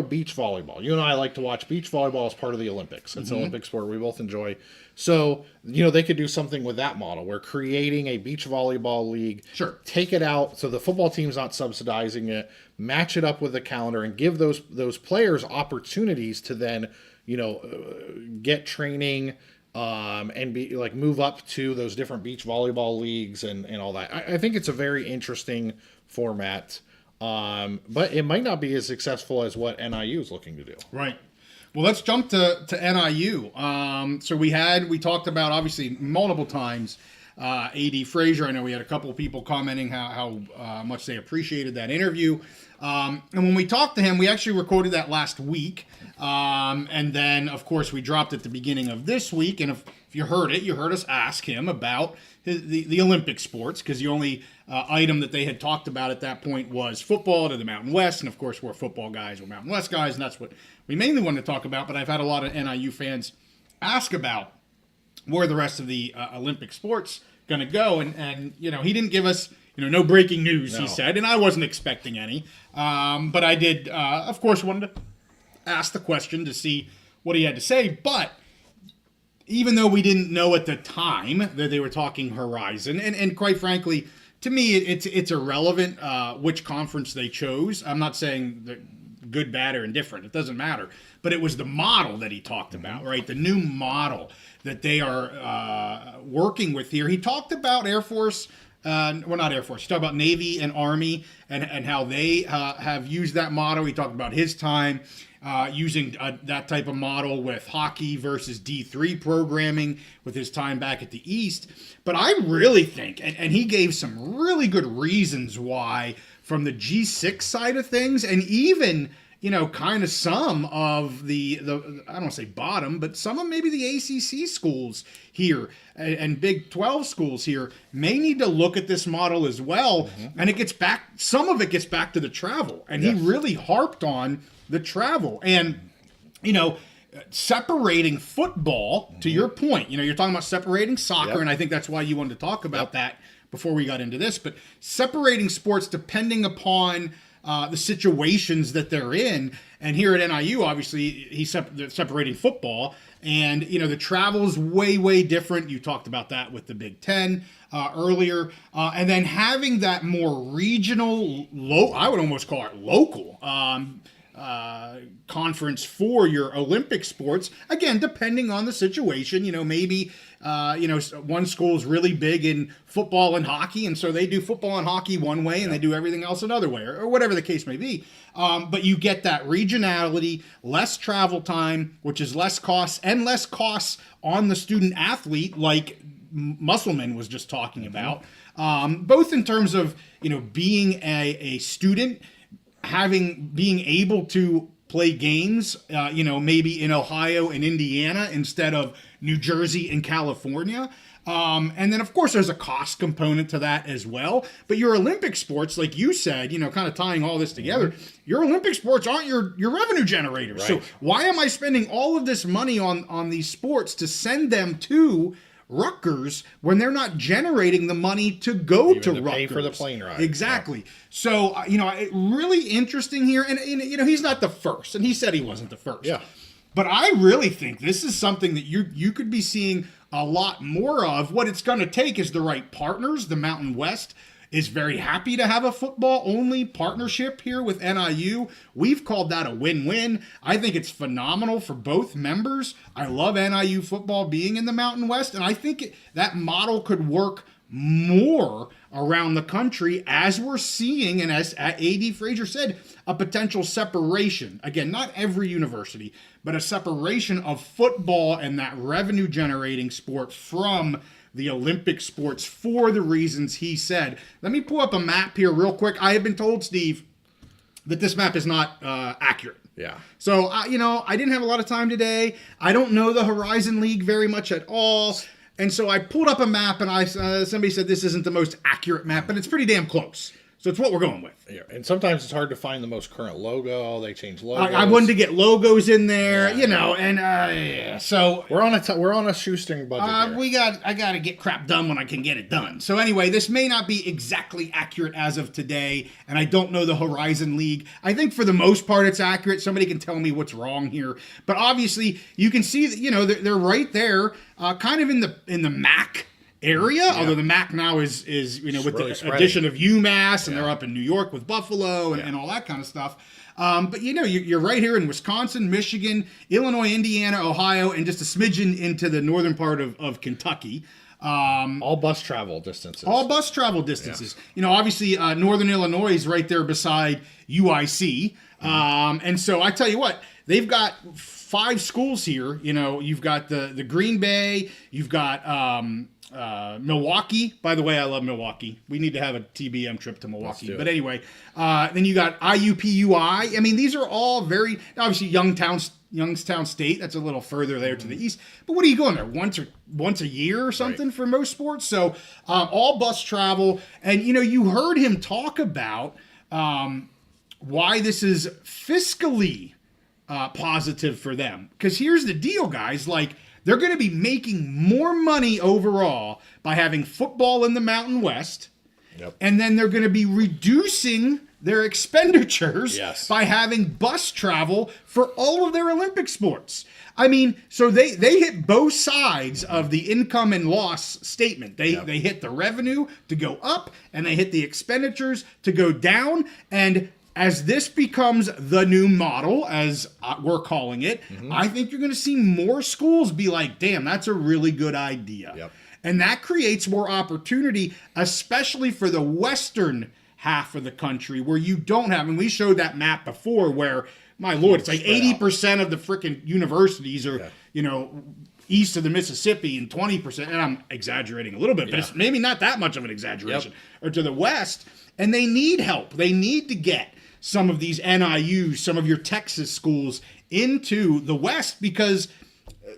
beach volleyball. You and I like to watch beach volleyball as part of the Olympics. It's an Olympic sport we both enjoy. So, they could do something with that model. We're creating a beach volleyball league. Sure. Take it out so the football team's not subsidizing it, match it up with the calendar, and give those players opportunities to then, get training and be move up to those different beach volleyball leagues and all that. I think it's a very interesting format, but it might not be as successful as what NIU is looking to do. Right. Well, let's jump to NIU. So we talked about, obviously, multiple times, A.D. Frazier. I know we had a couple of people commenting how much they appreciated that interview. And when we talked to him, we actually recorded that last week. And then, of course, we dropped at the beginning of this week. And if you heard it, you heard us ask him about the Olympic sports, because the only item that they had talked about at that point was football to the Mountain West. And, of course, we're football guys, we're Mountain West guys, and that's what we mainly wanted to talk about. But I've had a lot of NIU fans ask about where the rest of the Olympic sports going to go. And he didn't give us, no breaking news, he said, and I wasn't expecting any. But I did, of course, wanted to ask the question to see what he had to say. But even though we didn't know at the time that they were talking Horizon, and quite frankly, to me, it's irrelevant which conference they chose. I'm not saying that good, bad, or indifferent. It doesn't matter. But it was the model that he talked about, right? The new model that they are working with here. He talked about Air Force, not Air Force. He talked about Navy and Army and how they have used that model. He talked about his time using that type of model with hockey versus D3 programming with his time back at the East. But I really think, and he gave some really good reasons why, from the G6 side of things, and even, kind of some of the I don't want to say bottom, but some of maybe the ACC schools here and Big 12 schools here may need to look at this model as well. Mm-hmm. And some of it gets back to the travel. And he really harped on the travel. And, separating football, to your point, you're talking about separating soccer, and I think that's why you wanted to talk about that before we got into this, but separating sports depending upon the situations that they're in. And here at NIU, obviously, he's separating football, and the travel is way, way different. You talked about that with the Big 10 earlier, and then having that more regional, I would almost call it local conference for your Olympic sports. Again, depending on the situation, maybe one school is really big in football and hockey, and so they do football and hockey one way, and they do everything else another way, or whatever the case may be. But you get that regionality, less travel time, which is less costs, and less costs on the student athlete, like Musselman was just talking about. Both in terms of being a student, being able to play games, maybe in Ohio and Indiana instead of New Jersey and California. And then, of course, there's a cost component to that as well. But your Olympic sports, like you said, kind of tying all this together, your Olympic sports aren't your revenue generators. Right. So why am I spending all of this money on these sports to send them to Rutgers when they're not generating the money to go to Rutgers? Pay for the plane ride. Exactly. Yeah. So, really interesting here. And, he's not the first. And he said he wasn't the first. Yeah. But I really think this is something that you could be seeing a lot more of. What it's going to take is the right partners. The Mountain West is very happy to have a football-only partnership here with NIU. We've called that a win-win. I think it's phenomenal for both members. I love NIU football being in the Mountain West, and I think that model could work more around the country, as we're seeing, and as A.D. Frazier said, a potential separation. Again, not every university, but a separation of football and that revenue-generating sport from the Olympic sports for the reasons he said. Let me pull up a map here real quick. I have been told, Steve, that this map is not accurate. Yeah. So, I didn't have a lot of time today. I don't know the Horizon League very much at all. And so I pulled up a map, and somebody said this isn't the most accurate map, but it's pretty damn close. So it's what we're going with. Yeah, and sometimes it's hard to find the most current logo. They change logos. I wanted to get logos in there, and so we're on a shoestring budget here. I got to get crap done when I can get it done. So anyway, this may not be exactly accurate as of today, and I don't know the Horizon League. I think for the most part it's accurate. Somebody can tell me what's wrong here, but obviously you can see that they're right there, kind of in the MAC area, although the MAC now is with really the addition of UMass, and they're up in New York with Buffalo and all that kind of stuff. But you're right here in Wisconsin, Michigan, Illinois, Indiana, Ohio, and just a smidgen into the northern part of Kentucky. All bus travel distances. Yes. Obviously, Northern Illinois is right there beside UIC. And so I tell you what, they've got 5 schools here. You've got the Green Bay, you've got Milwaukee. By the way, I love Milwaukee. We need to have a TBM trip to Milwaukee. But anyway, then you got IUPUI. I mean, these are all very, obviously, Youngstown State. That's a little further there to the east. But what are you going there? Once a year or something for most sports? So all bus travel. And, you heard him talk about why this is fiscally positive for them. Because here's the deal, guys. They're going to be making more money overall by having football in the Mountain West. Yep. And then they're going to be reducing their expenditures by having bus travel for all of their Olympic sports. I mean, so they hit both sides of the income and loss statement. They hit the revenue to go up, and they hit the expenditures to go down. And as this becomes the new model, as we're calling it, I think you're going to see more schools be like, damn, that's a really good idea. Yep. And that creates more opportunity, especially for the western half of the country where you don't have, and we showed that map before where, my Lord, it's like 80% of the freaking universities are, east of the Mississippi, and 20%, and I'm exaggerating a little bit, but it's maybe not that much of an exaggeration, or to the west, and they need help. They need to get some of these NIUs, some of your Texas schools into the West because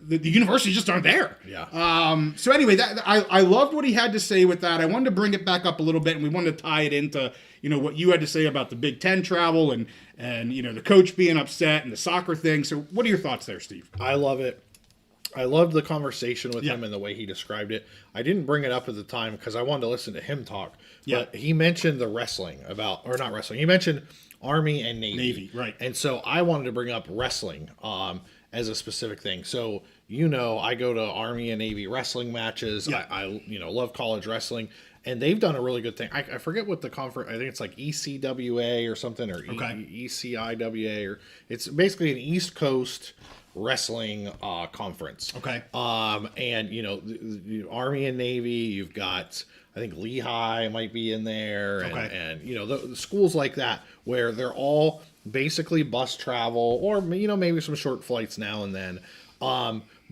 the universities just aren't there. Yeah. So anyway, I loved what he had to say with that. I wanted to bring it back up a little bit, and we wanted to tie it into what you had to say about the Big 10 travel and the coach being upset and the soccer thing. So what are your thoughts there, Steve? I love it. I loved the conversation with him and the way he described it. I didn't bring it up at the time because I wanted to listen to him talk. But he mentioned the not wrestling. He mentioned Army and Navy. Right. And so I wanted to bring up wrestling as a specific thing. So, I go to Army and Navy wrestling matches. Yeah. I love college wrestling, and they've done a really good thing. I forget what the conference. I think it's like ECWA or something, or ECIWA, or it's basically an East Coast wrestling conference. Okay. And the Army and Navy, you've got, I think Lehigh might be in there, and, Okay. and the schools like that where they're all basically bus travel, or maybe some short flights now and then.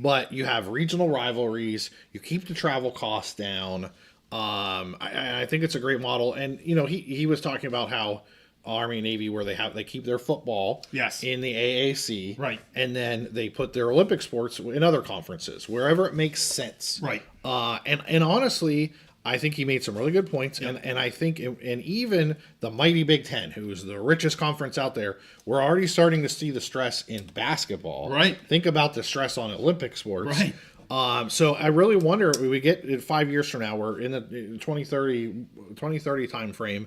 But you have regional rivalries. You keep the travel costs down. I think it's a great model, and he was talking about how Army and Navy, where they keep their football Yes. in the AAC, Right. and then they put their Olympic sports in other conferences wherever it makes sense, Right. And honestly, I think he made some really good points, and I think and even the mighty Big 10, who's the richest conference out there, we're already starting to see the stress in basketball. Right. Think about the stress on Olympic sports. Right. So I really wonder, we get in 5 years from now, we're in the 2030 time frame,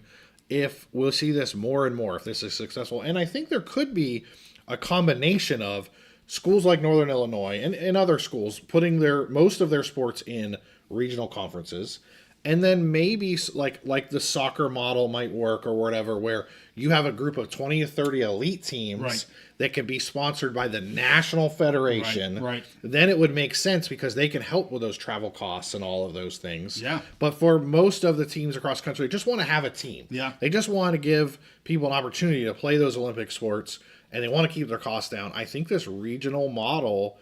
if we'll see this more and more, if this is successful. And I think there could be a combination of schools like Northern Illinois and other schools putting most of their sports in regional conferences. And then maybe like the soccer model might work, or whatever, where you have a group of 20 to 30 elite teams Right. that can be sponsored by the national federation. Right. Then it would make sense, because they can help with those travel costs and all of those things. Yeah. But for most of the teams across the country, they just want to have a team. Yeah. They just want to give people an opportunity to play those Olympic sports, and they want to keep their costs down. I think this regional model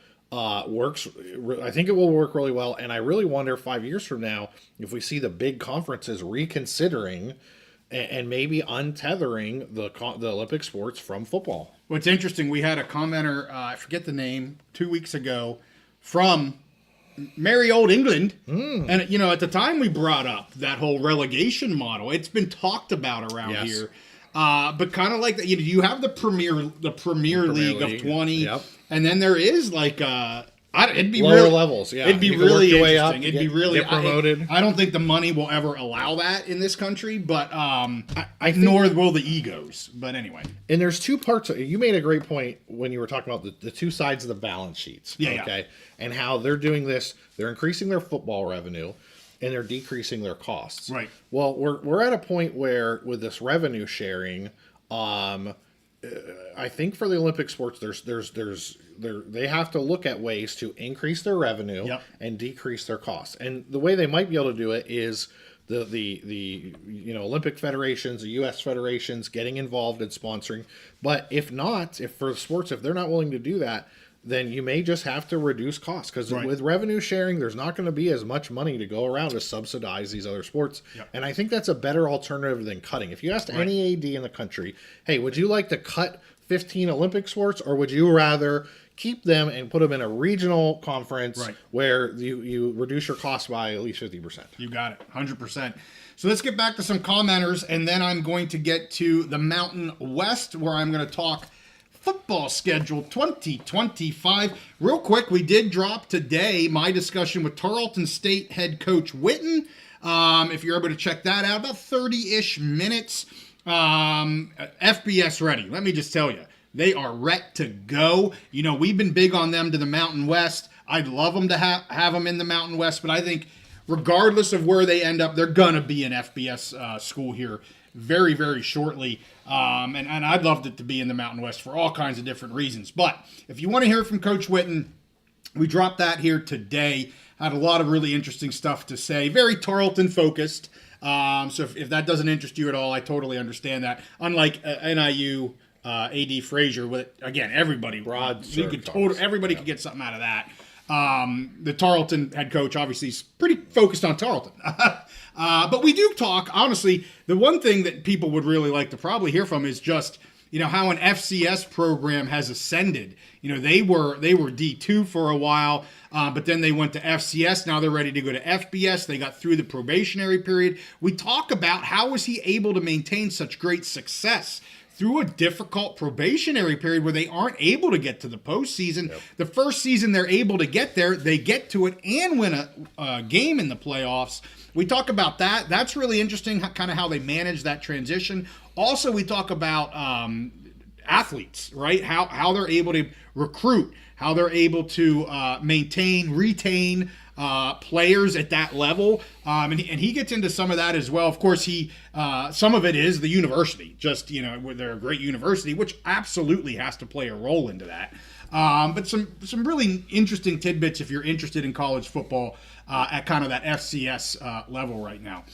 works. I think it will work really well, and I really wonder 5 years from now if we see the big conferences reconsidering and maybe untethering the Olympic sports from football. What's interesting, we had a commenter, I forget the name, 2 weeks ago, from merry old England. And, at the time we brought up that whole relegation model. It's been talked about around Yes. here. But kind of like that, you have the Premier League of 20, Yep. and then there is like it'd be Lower really, levels, yeah. It'd be You can work really your way interesting. up, It'd get- be really get promoted. I don't think the money will ever allow that in this country, but I think- nor will the egos. But anyway, And there's two parts. You made a great point when you were talking about the two sides of the balance sheets. Yeah, Okay. And how they're doing this. They're increasing their football revenue, and they're decreasing their costs. Right. Well, we're at a point where, with this revenue sharing, I think for the Olympic sports, they have to look at ways to increase their revenue Yep. and decrease their costs. And the way they might be able to do it is the Olympic federations, the U.S. federations getting involved in sponsoring. But if not, if for sports, if they're not willing to do that, then you may just have to reduce costs, because Right. with revenue sharing, there's not going to be as much money to go around to subsidize these other sports. Yep. And I think that's a better alternative than cutting. If you asked any AD in the country, hey, would you like to cut 15 Olympic sports, or would you rather keep them and put them in a regional conference Right. where you reduce your cost by at least 50%? you got it, 100%. So let's get back to some commenters, and then I'm going to get to the Mountain West, where I'm going to talk football schedule 2025. Real quick, we did drop today my discussion with Tarleton State head coach Witten. If you're able to check that out, about 30-ish minutes. FBS ready. Let me just tell you, they are ret to go. We've been big on them to the Mountain West. I'd love them to have them in the Mountain West, but I think regardless of where they end up, they're going to be an FBS school here very, very shortly. And I'd love it to be in the Mountain West for all kinds of different reasons. But if you want to hear from Coach Witten, we dropped that here today. Had a lot of really interesting stuff to say. Very Tarleton focused. So if that doesn't interest you at all, I totally understand that. Unlike NIU AD Frazier, again, everybody everybody could get something out of that. The Tarleton head coach obviously is pretty focused on Tarleton. But we do talk, honestly, the one thing that people would really like to probably hear from is just, how an FCS program has ascended. They were D2 for a while, but then they went to FCS. Now they're ready to go to FBS. They got through the probationary period. We talk about how was he able to maintain such great success through a difficult probationary period where they aren't able to get to the postseason. Yep. The first season they're able to get there, they get to it and win a game in the playoffs. We talk about that. That's really interesting, kind of how they manage that transition. Also, we talk about athletes, right? How they're able to recruit, how they're able to maintain, retain players at that level, and he gets into some of that as well. Of course, some of it is the university. Just they're a great university, which absolutely has to play a role into that. But some really interesting tidbits if you're interested in college football at kind of that FCS level right now.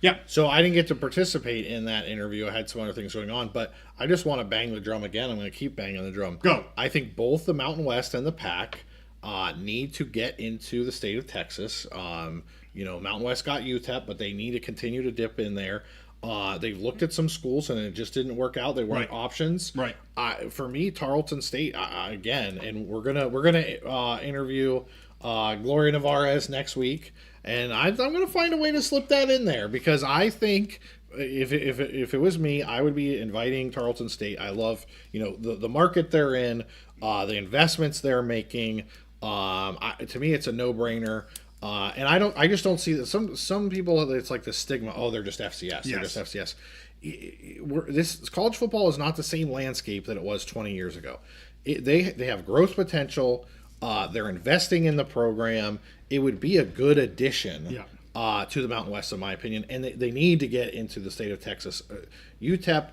Yeah. So I didn't get to participate in that interview. I had some other things going on, but I just want to bang the drum again. I'm going to keep banging the drum. Go. I think both the Mountain West and the Pac need to get into the state of Texas. Mountain West got UTEP, but they need to continue to dip in there. They've looked at some schools and it just didn't work out. They weren't options. Right. For me, Tarleton State again, and we're gonna interview Gloria Navarez next week, and I'm gonna find a way to slip that in there because I think if it was me, I would be inviting Tarleton State. I love the market they're in, the investments they're making. To me, it's a no-brainer. And I just don't see that some people, it's like the stigma. Oh, they're just FCS. They're just FCS. This college football is not the same landscape that it was 20 years ago. They have growth potential. They're investing in the program. It would be a good addition to the Mountain West, in my opinion. And they need to get into the state of Texas. UTEP,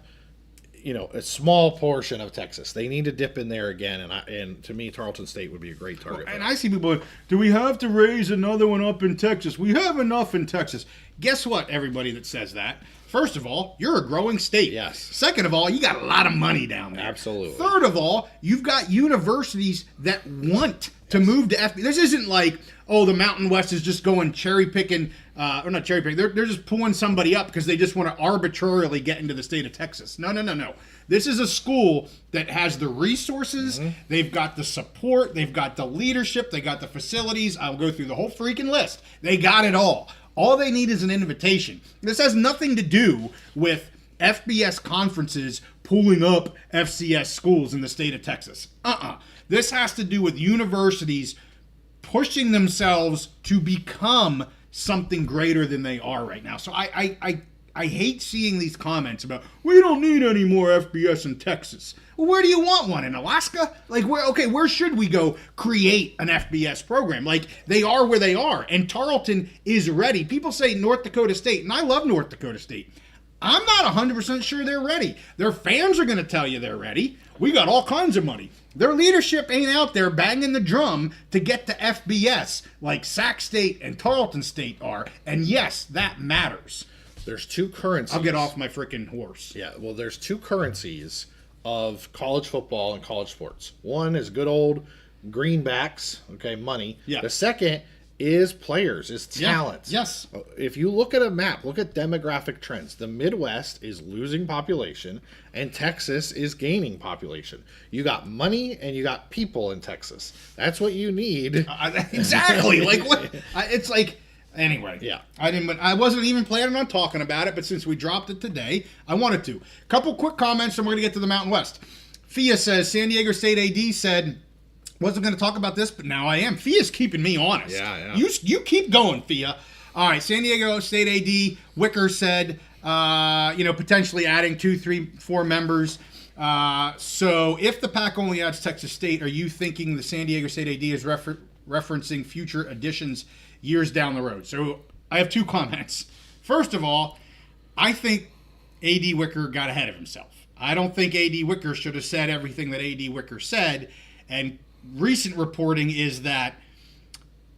a small portion of Texas. They need to dip in there again, and to me, Tarleton State would be a great target. And I see people, do we have to raise another one up in Texas? We have enough in Texas. Guess what, everybody that says that? First of all, you're a growing state. Yes. Second of all, you got a lot of money down there. Absolutely. Third of all, you've got universities that want to move to FBS. This isn't like, the Mountain West is just going cherry picking, or not cherry picking. They're just pulling somebody up because they just want to arbitrarily get into the state of Texas. No. This is a school that has the resources. Mm-hmm. They've got the support. They've got the leadership. They got the facilities. I'll go through the whole freaking list. They got it all. All they need is an invitation. This has nothing to do with FBS conferences pulling up FCS schools in the state of Texas. This has to do with universities pushing themselves to become something greater than they are right now. So I hate seeing these comments about, we don't need any more FBS in Texas. Well, where do you want one? In Alaska? Like, where should we go create an FBS program? Like, they are where they are, and Tarleton is ready. People say North Dakota State, and I love North Dakota State. I'm not 100% sure they're ready. Their fans are going to tell you they're ready. We got all kinds of money. Their leadership ain't out there banging the drum to get to FBS like Sac State and Tarleton State are, and yes, that matters. There's two currencies. I'll get off my freaking horse. Yeah, well, there's two currencies of college football and college sports. One is good old greenbacks, money. Yeah. The second is players, is talent. Yeah. Yes. If you look at a map, look at demographic trends. The Midwest is losing population, and Texas is gaining population. You got money and you got people in Texas. That's what you need. Exactly. Like what? It's like. Anyway, yeah, I wasn't even planning on talking about it, but since we dropped it today, I wanted to. Couple quick comments, and we're going to get to the Mountain West. Fia says, San Diego State AD said, wasn't going to talk about this, but now I am. Fia's keeping me honest. Yeah. You keep going, Fia. All right, San Diego State AD, Wicker said, potentially adding 2, 3, 4 members. So if the Pac only adds Texas State, are you thinking the San Diego State AD is referencing future additions years down the road? So I have 2 comments. First of all, I think A.D. Wicker got ahead of himself. I don't think A.D. Wicker should have said everything that A.D. Wicker said. And recent reporting is that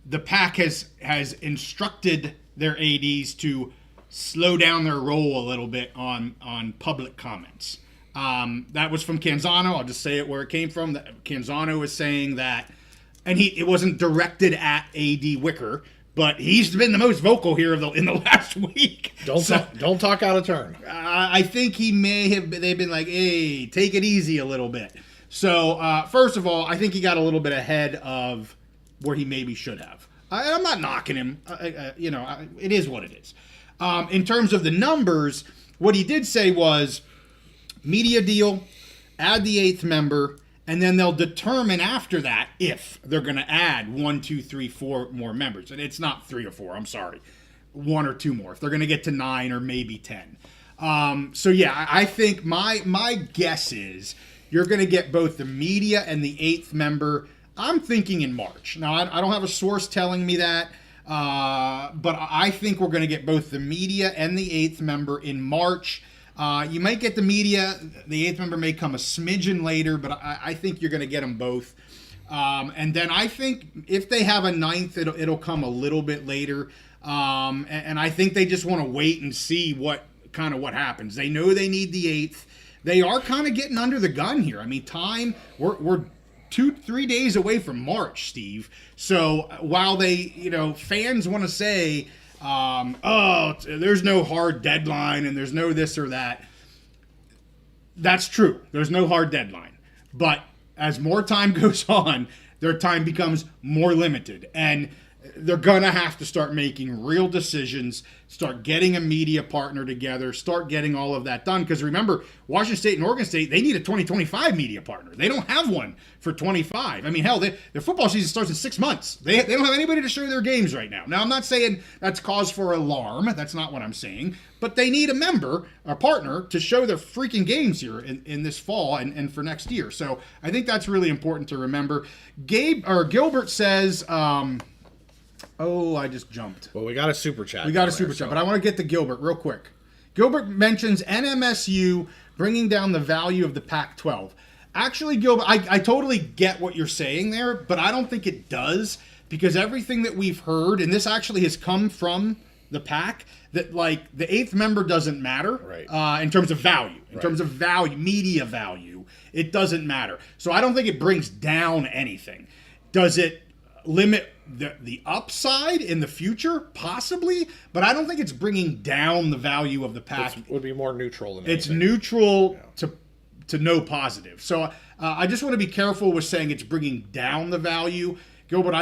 the Pac has instructed their ADs to slow down their roll a little bit on public comments. That was from Canzano. I'll just say it where it came from. Canzano is saying that, and it wasn't directed at A.D. Wicker, but he's been the most vocal here in the last week. Don't talk out of turn. I think they've been like, hey, take it easy a little bit. So, first of all, I think he got a little bit ahead of where he maybe should have. I'm not knocking him. It is what it is. In terms of the numbers, what he did say was media deal, add the 8th member, and then they'll determine after that if they're going to add 1, 2, 3, 4 more members. And it's not 3 or 4, I'm sorry. 1 or 2 more. If they're going to get to 9 or maybe 10. I think my guess is you're going to get both the media and the 8th member. I'm thinking in March. Now, I don't have a source telling me that, but I think we're going to get both the media and the 8th member in March. You might get the media. The 8th member may come a smidgen later, but I think you're going to get them both. And then I think if they have a 9th, it'll come a little bit later. And I think they just want to wait and see what happens. They know they need the 8th. They are kind of getting under the gun here. I mean, we're 2-3 days away from March, Steve. So while fans want to say, there's no hard deadline and there's no this or that. That's true. There's no hard deadline. But as more time goes on, their time becomes more limited. And they're going to have to start making real decisions, start getting a media partner together, start getting all of that done. Because remember, Washington State and Oregon State, they need a 2025 media partner. They don't have one for 25. I mean, hell, their football season starts in 6 months. They don't have anybody to show their games right now. Now, I'm not saying that's cause for alarm. That's not what I'm saying. But they need a partner, to show their freaking games here in this fall and for next year. So I think that's really important to remember. Gilbert says... I just jumped. Well, we got a super chat. But I want to get to Gilbert real quick. Gilbert mentions NMSU bringing down the value of the Pac-12. Actually, Gilbert, I totally get what you're saying there, but I don't think it does, because everything that we've heard, and this actually has come from the Pac, that the 8th member doesn't matter, right? In terms of value, media value, it doesn't matter. So I don't think it brings down anything. Does it limit the upside in the future? Possibly, but I don't think it's bringing down the value of the Pac. It would be more neutral than it's anything. Neutral to no positive. So I just want to be careful with saying it's bringing down the value. Gilbert,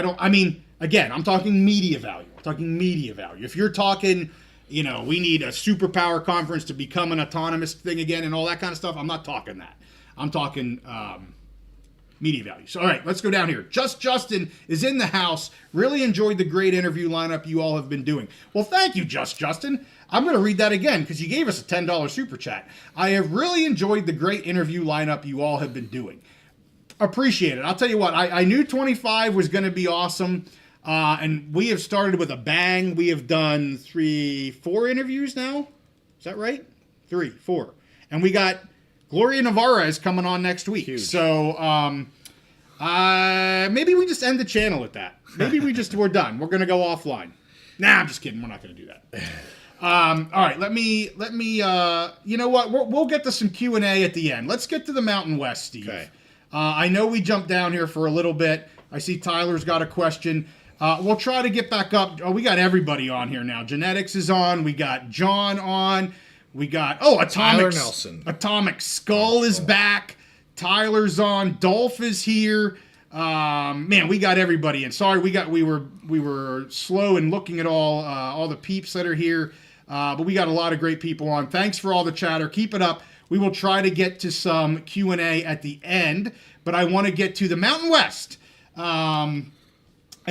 again, I'm talking media value. If you're talking, we need a superpower conference to become an autonomous thing again and all that kind of stuff, I'm not talking that. I'm talking media value. So, all right, let's go down here. Justin is in the house. Really enjoyed the great interview lineup you all have been doing. Well, thank you, Justin. I'm going to read that again because you gave us a $10 super chat. I have really enjoyed the great interview lineup you all have been doing. Appreciate it. I'll tell you what, I knew 25 was going to be awesome, and we have started with a bang. We have done 4 interviews now. Is that right? 3, 4. And we got Gloria Navarez coming on next week. Huge. So maybe we just end the channel at that. Maybe we're done. We're going to go offline. Nah, I'm just kidding. We're not going to do that. All right, let me. You know what? We'll get to some Q&A at the end. Let's get to the Mountain West, Steve. Okay. I know we jumped down here for a little bit. I see Tyler's got a question. We'll try to get back up. Oh, we got everybody on here now. Genetics is on. We got John on. We got Tyler Nelson. Atomic Skull is back. Tyler's on. Dolph is here. Man, we got everybody in. Sorry, we were slow in looking at all the peeps that are here. But we got a lot of great people on. Thanks for all the chatter. Keep it up. We will try to get to some Q&A at the end, but I want to get to the Mountain West. And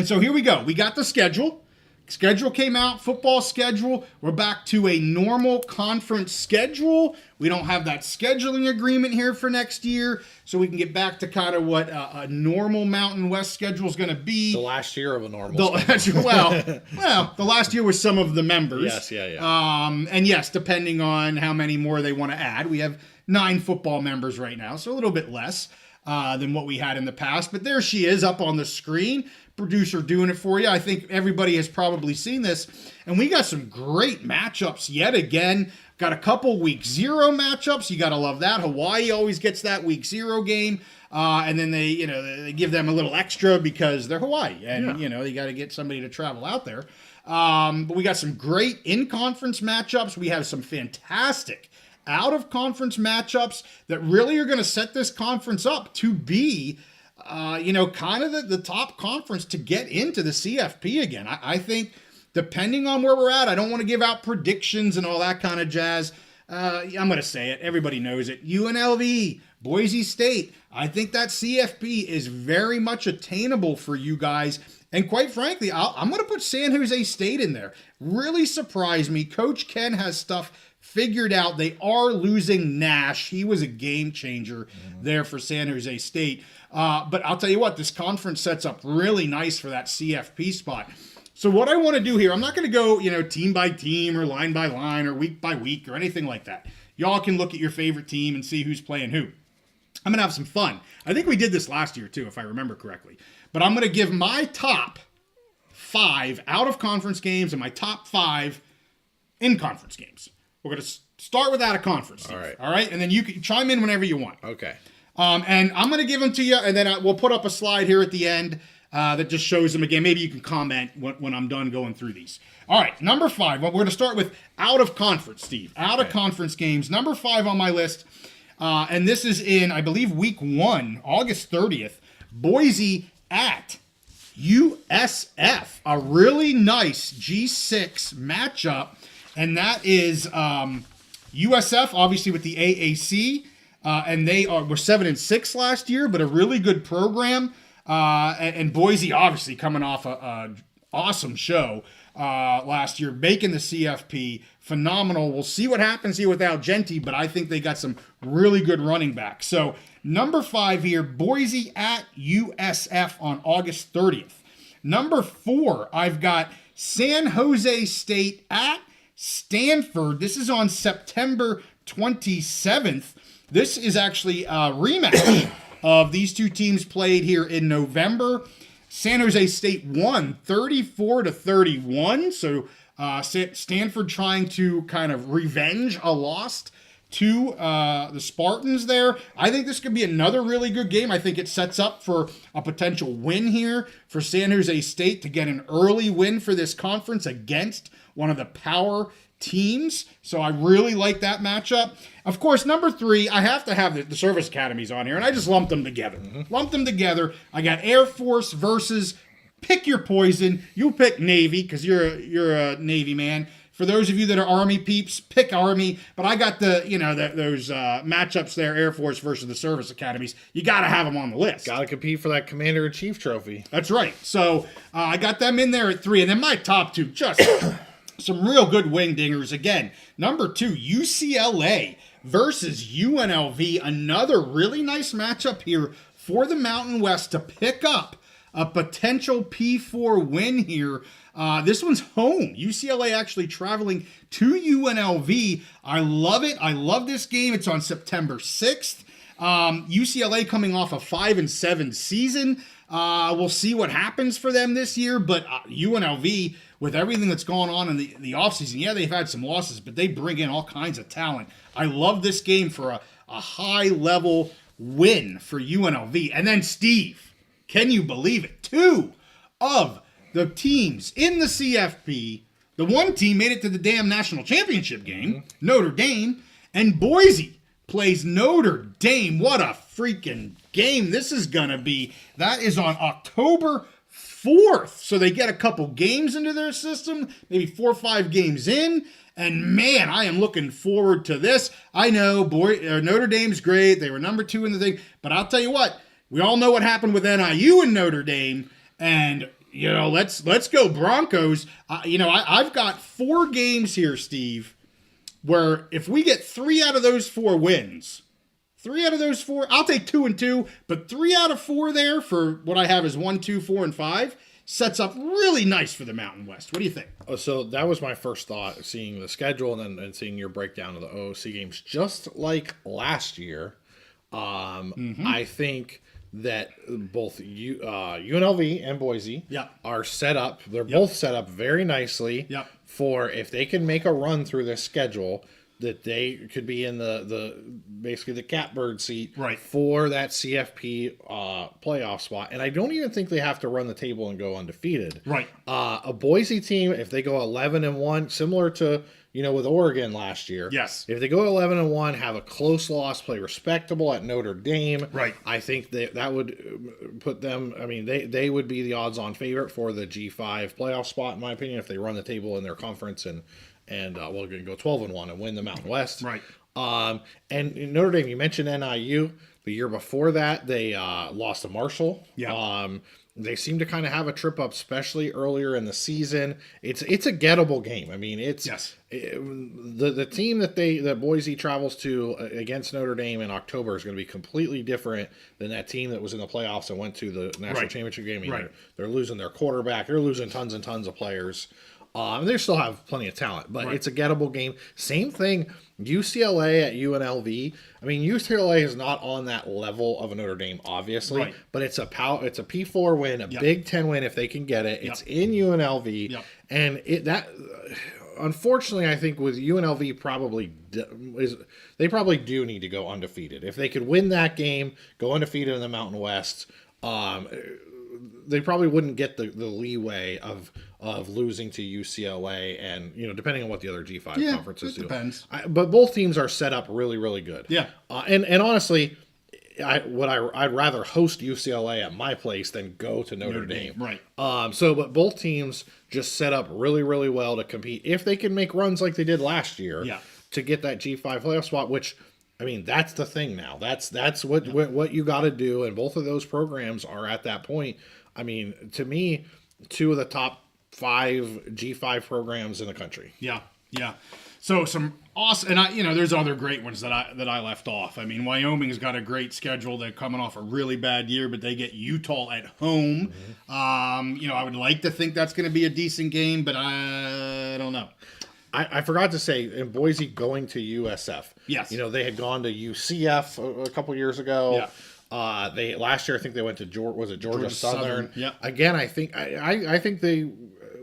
so here we go. We got the schedule. Schedule came out, football schedule. We're back to a normal conference schedule. We don't have that scheduling agreement here for next year, so we can get back to kind of what a normal Mountain West schedule is going to be. The last year of a normal schedule. Well, the last year was some of the members. Yes, yeah. And yes, depending on how many more they want to add. We have 9 football members right now, so a little bit less than what we had in the past. But there she is up on the screen. Producer doing it for you. I think everybody has probably seen this. And we got some great matchups yet again. Got a couple week 0 matchups. You got to love that. Hawaii always gets that week 0 game. And then they give them a little extra because they're Hawaii. And, you got to get somebody to travel out there. But we got some great in-conference matchups. We have some fantastic out-of-conference matchups that really are going to set this conference up to be kind of the top conference to get into the CFP again. I think depending on where we're at, I don't want to give out predictions and all that kind of jazz. I'm going to say it. Everybody knows it. UNLV, Boise State. I think that CFP is very much attainable for you guys. And quite frankly, I'm going to put San Jose State in there. Really surprised me. Coach Ken has stuff figured out they are losing Nash. He was a game changer there for San Jose State. But I'll tell you what, this conference sets up really nice for that CFP spot. So what I want to do here, I'm not going to go, team by team or line by line or week by week or anything like that. Y'all can look at your favorite team and see who's playing who. I'm going to have some fun. I think we did this last year too, if I remember correctly. But I'm going to give my top 5 out-of-conference games and my top 5 in-conference games. We're going to start with out-of-conference. All right. All right? And then you can chime in whenever you want. Okay. And I'm going to give them to you, and then we'll put up a slide here at the end that just shows them again. Maybe you can comment when I'm done going through these. All right, number 5. Well, we're going to start with out-of-conference, Steve. Out-of-conference games. Number 5 on my list, and this is in, I believe, week 1, August 30th. Boise at USF. A really nice G6 matchup, and that is USF, obviously, with the AAC. And they were 7-6 last year, but a really good program. And Boise, obviously, coming off a awesome show last year, making the CFP phenomenal. We'll see what happens here without Genti, but I think they got some really good running backs. So number 5 here, Boise at USF on August 30th. Number 4, I've got San Jose State at Stanford. This is on September 27th. This is actually a rematch of these two teams played here in November. San Jose State won 34-31. So Stanford trying to kind of revenge a loss to the Spartans there. I think this could be another really good game. I think it sets up for a potential win here for San Jose State to get an early win for this conference against one of the power teams. So I really like that matchup. Of course, number 3, I have to have the service academies on here, and I just lumped them together. Lumped them together. I got Air Force versus, pick your poison. You pick Navy because you're a Navy man. For those of you that are Army peeps, pick Army. But I got those matchups there, Air Force versus the service academies. You got to have them on the list. Got to compete for that Commander-in-Chief trophy. That's right. So I got them in there at 3. And then my top 2, just some real good wing dingers. Again, number 2, UCLA versus UNLV. Another really nice matchup here for the Mountain West to pick up a potential P4 win here. This one's home. UCLA actually traveling to UNLV. I love it. I love this game. It's on September 6th. UCLA coming off a 5-7 season. We'll see what happens for them this year, but UNLV, with everything that's going on in the offseason, yeah, they've had some losses, but they bring in all kinds of talent. I love this game for a high-level win for UNLV. And then, Steve, can you believe it? 2 of the teams in the CFP, the one team made it to the damn national championship game, Notre Dame, and Boise plays Notre Dame. What a freaking game this is going to be. That is on October 4th. So they get a couple games into their system, maybe 4 or 5 games in. And man, I am looking forward to this. I know Notre Dame's great. They were number 2 in the thing. But I'll tell you what, we all know what happened with NIU and Notre Dame. And let's go Broncos. I've got 4 games here, Steve, where if we get 3 out of those 4 wins, 3 out of those 4, I'll take 2 and 2, but 3 out of 4 there for what I have is 1, 2, 4, and 5 sets up really nice for the Mountain West. What do you think? So that was my first thought, seeing the schedule and seeing your breakdown of the OOC games. Just like last year, I think that both UNLV and Boise are set up. They're both set up very nicely for if they can make a run through this schedule, that they could be in the basically the catbird seat for that CFP playoff spot. And I don't even think they have to run the table and go undefeated. A Boise team, if they go 11-1, similar to with Oregon last year. Yes. If they go 11-1, have a close loss, play respectable at Notre Dame. I think that would put them. I mean, they would be the odds-on favorite for the G5 playoff spot, in my opinion, if they run the table in their conference and we're going to go 12-1 and win the Mountain West. And Notre Dame, you mentioned NIU. The year before that, they lost to Marshall. They seem to kind of have a trip up, especially earlier in the season. It's a gettable game. I mean, Yes. The team that Boise travels to against Notre Dame in October is going to be completely different than that team that was in the playoffs and went to the national championship game. I mean, they're losing their quarterback. They're losing tons and tons of players. They still have plenty of talent, but it's a gettable game. Same thing, UCLA at UNLV. I mean, UCLA is not on that level of a Notre Dame, obviously, but it's a P4 win, a Big 10 win if they can get it. It's in UNLV, and unfortunately, I think with UNLV they probably do need to go undefeated. If they could win that game, go undefeated in the Mountain West, they probably wouldn't get the leeway of losing to UCLA and, depending on what the other G5 conferences do. Depends. But both teams are set up really, really good. Yeah. And honestly, I'd rather host UCLA at my place than go to Notre Dame. Right. But both teams just set up really, really well to compete if they can make runs like they did last year to get that G5 playoff spot, which, I mean, that's the thing now. That's what you got to do, and both of those programs are at that point. I mean, to me, two of the top 5 G5 programs in the country. Yeah. So some awesome, and there's other great ones that I left off. I mean, Wyoming's got a great schedule. They're coming off a really bad year, but they get Utah at home. I would like to think that's going to be a decent game, but I don't know. I forgot to say, in Boise going to USF. Yes. They had gone to UCF a couple years ago. Yeah. Last year I think they went to Georgia Southern. Yeah. Again, I think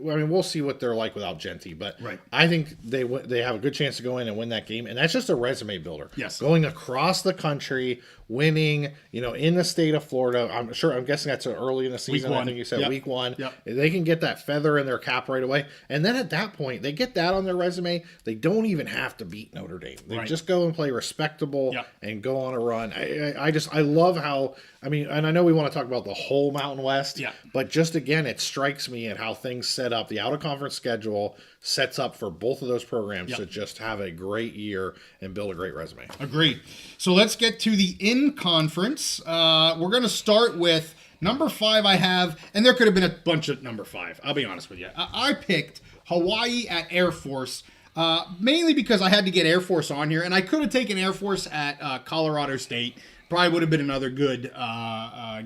we'll see what they're like without Genty, but I think they have a good chance to go in and win that game, and that's just a resume builder. Yes. Going across the country, winning, in the state of Florida. I'm guessing that's early in the season. I think you said week 1. Yep. They can get that feather in their cap right away, and then at that point, they get that on their resume. They don't even have to beat Notre Dame. They just go and play respectable and go on a run. I love how. I mean, and I know we want to talk about the whole Mountain West, but just again, it strikes me at how things set up. The out-of-conference schedule sets up for both of those programs to just have a great year and build a great resume. Agreed. So let's get to the in-conference. We're going to start with number 5 I have, and there could have been a bunch of number 5. I'll be honest with you. I picked Hawaii at Air Force, mainly because I had to get Air Force on here, and I could have taken Air Force at Colorado State. Probably would have been another good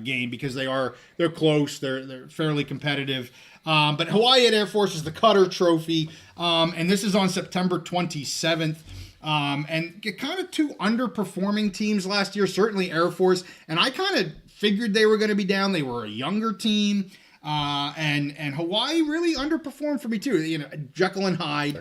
game because they're close, they're fairly competitive. But Hawaii at Air Force is the Cutter Trophy, and this is on September 27th. And kind of 2 underperforming teams last year, certainly Air Force, and I kind of figured they were going to be down. They were a younger team, and Hawaii really underperformed for me too. Jekyll and Hyde.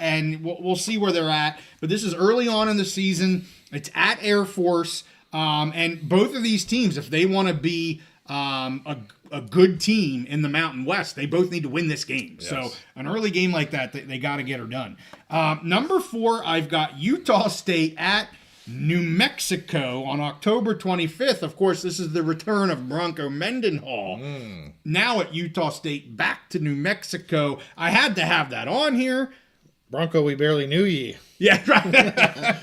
And we'll see where they're at. But this is early on in the season. It's at Air Force, and both of these teams, if they want to be a good team in the Mountain West, they both need to win this game. Yes. So an early game like that, they got to get her done. Number 4, I've got Utah State at New Mexico on October 25th. Of course, this is the return of Bronco Mendenhall. Now at Utah State, back to New Mexico. I had to have that on here. Bronco, we barely knew ye. Yeah, right.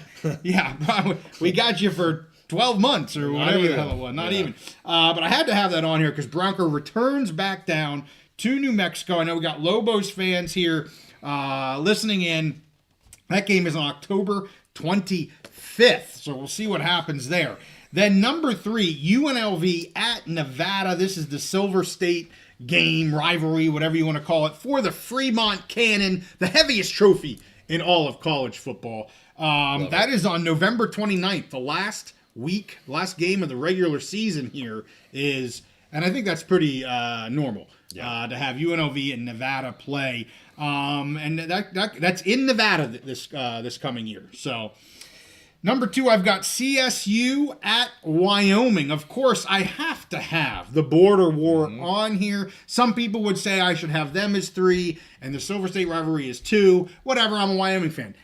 Yeah, we got you for 12 months or whatever the hell it was. Not even. But I had to have that on here because Bronco returns back down to New Mexico. I know we got Lobos fans here listening in. That game is on October 25th, so we'll see what happens there. Then number 3, UNLV at Nevada. This is the Silver State game, rivalry, whatever you want to call it, for the Fremont Cannon, the heaviest trophy in all of college football. That is on November 29th, the last game of the regular season here is, and I think that's pretty normal to have UNLV and Nevada play. And that's in Nevada this coming year. So number 2, I've got CSU at Wyoming. Of course, I have to have the border war on here. Some people would say I should have them as 3 and the Silver State rivalry is 2. Whatever, I'm a Wyoming fan.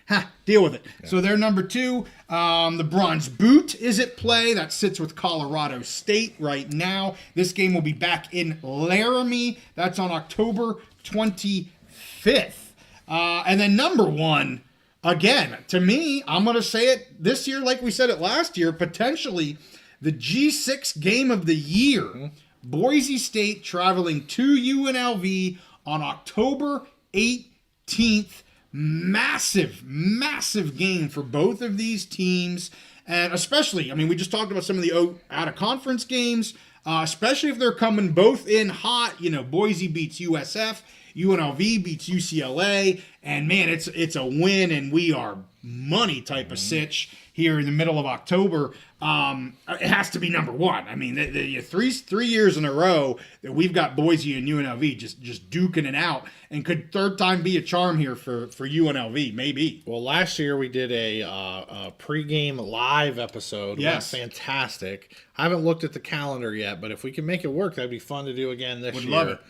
Deal with it. Yeah. So they're number 2. The Bronze Boot is at play. That sits with Colorado State right now. This game will be back in Laramie. That's on October 25th. And then number 1, again, to me, I'm going to say it this year like we said it last year, potentially the G6 game of the year Boise State traveling to UNLV on October 18th. Massive, massive game for both of these teams. And especially, I mean, we just talked about some of the out-of-conference games, especially if they're coming both in hot. You know, Boise beats USF, UNLV beats UCLA, and man, it's a win, and we are money type of sitch here in the middle of October. It has to be number one. I mean, the three years in a row that we've got Boise and UNLV just duking it out, and could third time be a charm here for UNLV? Maybe. Well, last year we did a pregame live episode. Yes. It was fantastic. I haven't looked at the calendar yet, but if we can make it work, that'd be fun to do again this year. Love it.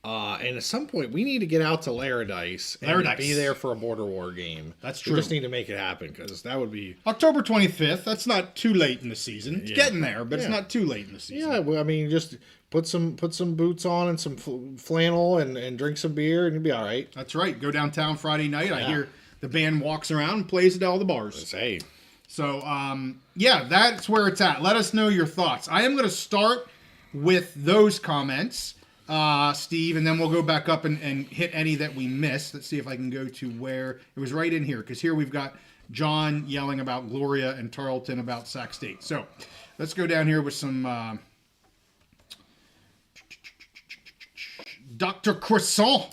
And at some point, we need to get out to Laradice and be there for a Border War game. That's true. We just need to make it happen, because that would be... October 25th. That's not too late in the season. It's getting there, but it's not too late in the season. Yeah, well, I mean, just put some boots on and some flannel and drink some beer, and you'll be all right. That's right. Go downtown Friday night. Yeah. I hear the band walks around and plays at all the bars. Hey. So, yeah, that's where it's at. Let us know your thoughts. I am going to start with those comments, Steve, and then we'll go back up and hit any that we missed. Let's see if I can go to where it was right in here, because here we've got John yelling about Gloria and Tarleton about Sac State. So let's go down here with some Dr. Croissant.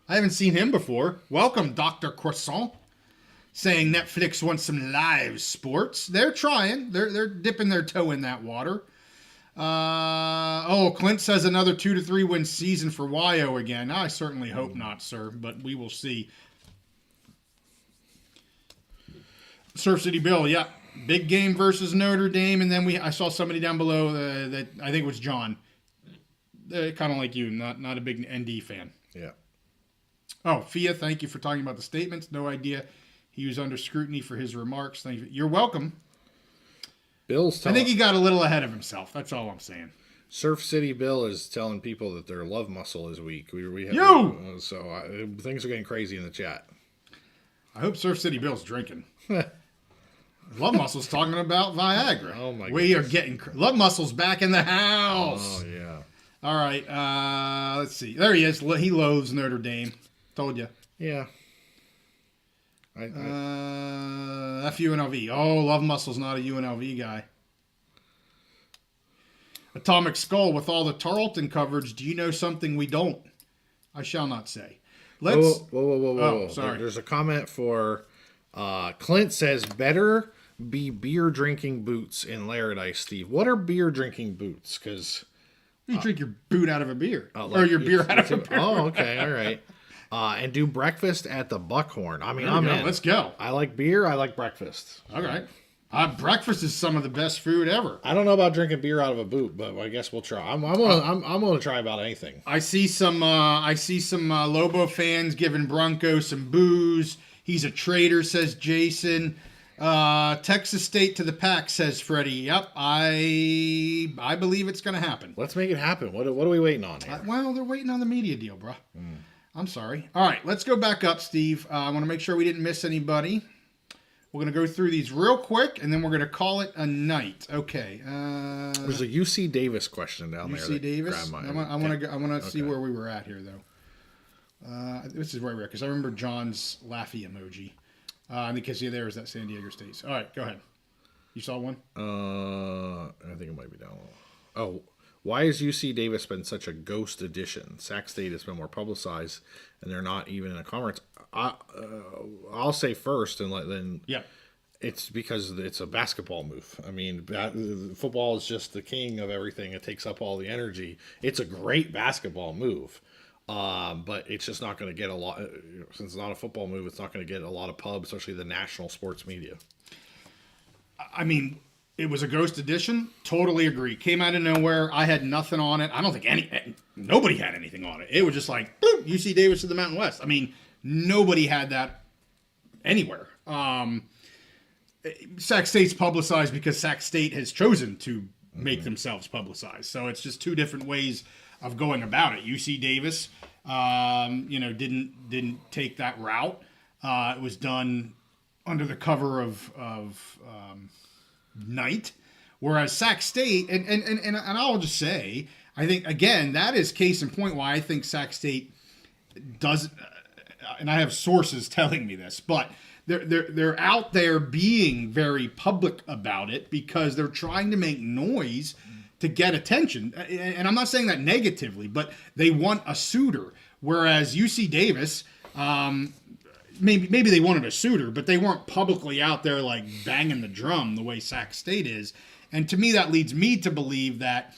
I haven't seen him before. Welcome, Dr. Croissant. Saying Netflix wants some live sports. They're trying. They're dipping their toe in that water. Clint says another 2 to 3 win season for YO again. I certainly hope not, sir, but we will see. Surf City Bill, yeah. Big game versus Notre Dame, and then I saw somebody down below that I think it was John. Kind of like you, not a big ND fan. Yeah. Oh, Fia, thank you for talking about the statements. No idea he was under scrutiny for his remarks. Thank you. You're welcome. I think he got a little ahead of himself. That's all I'm saying. Surf City Bill is telling people that their love muscle is weak. We have things are getting crazy in the chat. I hope Surf City Bill's drinking. Love Muscle's talking about Viagra. Oh my! We are getting Love Muscle's back in the house. Oh yeah. All right. Let's see. There he is. He loathes Notre Dame. Told you. Yeah. UNLV. Oh, Love Muscle's not a UNLV guy. Atomic Skull, with all the Tarleton coverage, do you know something we don't? I shall not say. Let's. Whoa. Oh, sorry. There's a comment for Clint says better be beer drinking boots in Laradice, Steve. What are beer drinking boots? Because you drink your boot out of a beer, or your beer out of a beer. Oh, okay, all right. And do breakfast at the Buckhorn. I mean, I'm in. Let's go. I like beer. I like breakfast. All right. Breakfast is some of the best food ever. I don't know about drinking beer out of a boot, but I guess we'll try. I'm gonna try about anything. I see some Lobo fans giving Bronco some booze. He's a traitor, says Jason. Texas State to the pack, says Freddie. Yep, I believe it's gonna happen. Let's make it happen. What are we waiting on here? Well, they're waiting on the media deal, bro. I'm sorry. All right, let's go back up, Steve. I want to make sure we didn't miss anybody. We're going to go through these real quick, and then we're going to call it a night. Okay. There's a UC Davis question down there. UC Davis? I want to see where we were at here, though. This is where we're at, because I remember John's laughy emoji. Because there was that San Diego State. All right, go ahead. You saw one? I think it might be down. Oh, why has UC Davis been such a ghost edition? Sac State has been more publicized, and they're not even in a conference. I'll say first, and then it's because it's a basketball move. I mean, football is just the king of everything. It takes up all the energy. It's a great basketball move, but it's just not going to get a lot. Since it's not a football move, it's not going to get a lot of pub, especially the national sports media. I mean, it was a ghost edition. Totally agree. Came out of nowhere. I had nothing on it. I don't think nobody had anything on it. It was just like, boom, UC Davis to the Mountain West. I mean, nobody had that anywhere. Sac State's publicized because Sac State has chosen to make themselves publicized. So it's just two different ways of going about it. UC Davis, didn't take that route. It was done under the cover of night, whereas Sac State, and I'll just say, I think, again, that is case in point why I think Sac State doesn't, and I have sources telling me this, but they're out there being very public about it because they're trying to make noise to get attention. And I'm not saying that negatively, but they want a suitor. Whereas UC Davis, maybe they wanted a suitor, but they weren't publicly out there like banging the drum the way Sac State is. And to me, that leads me to believe that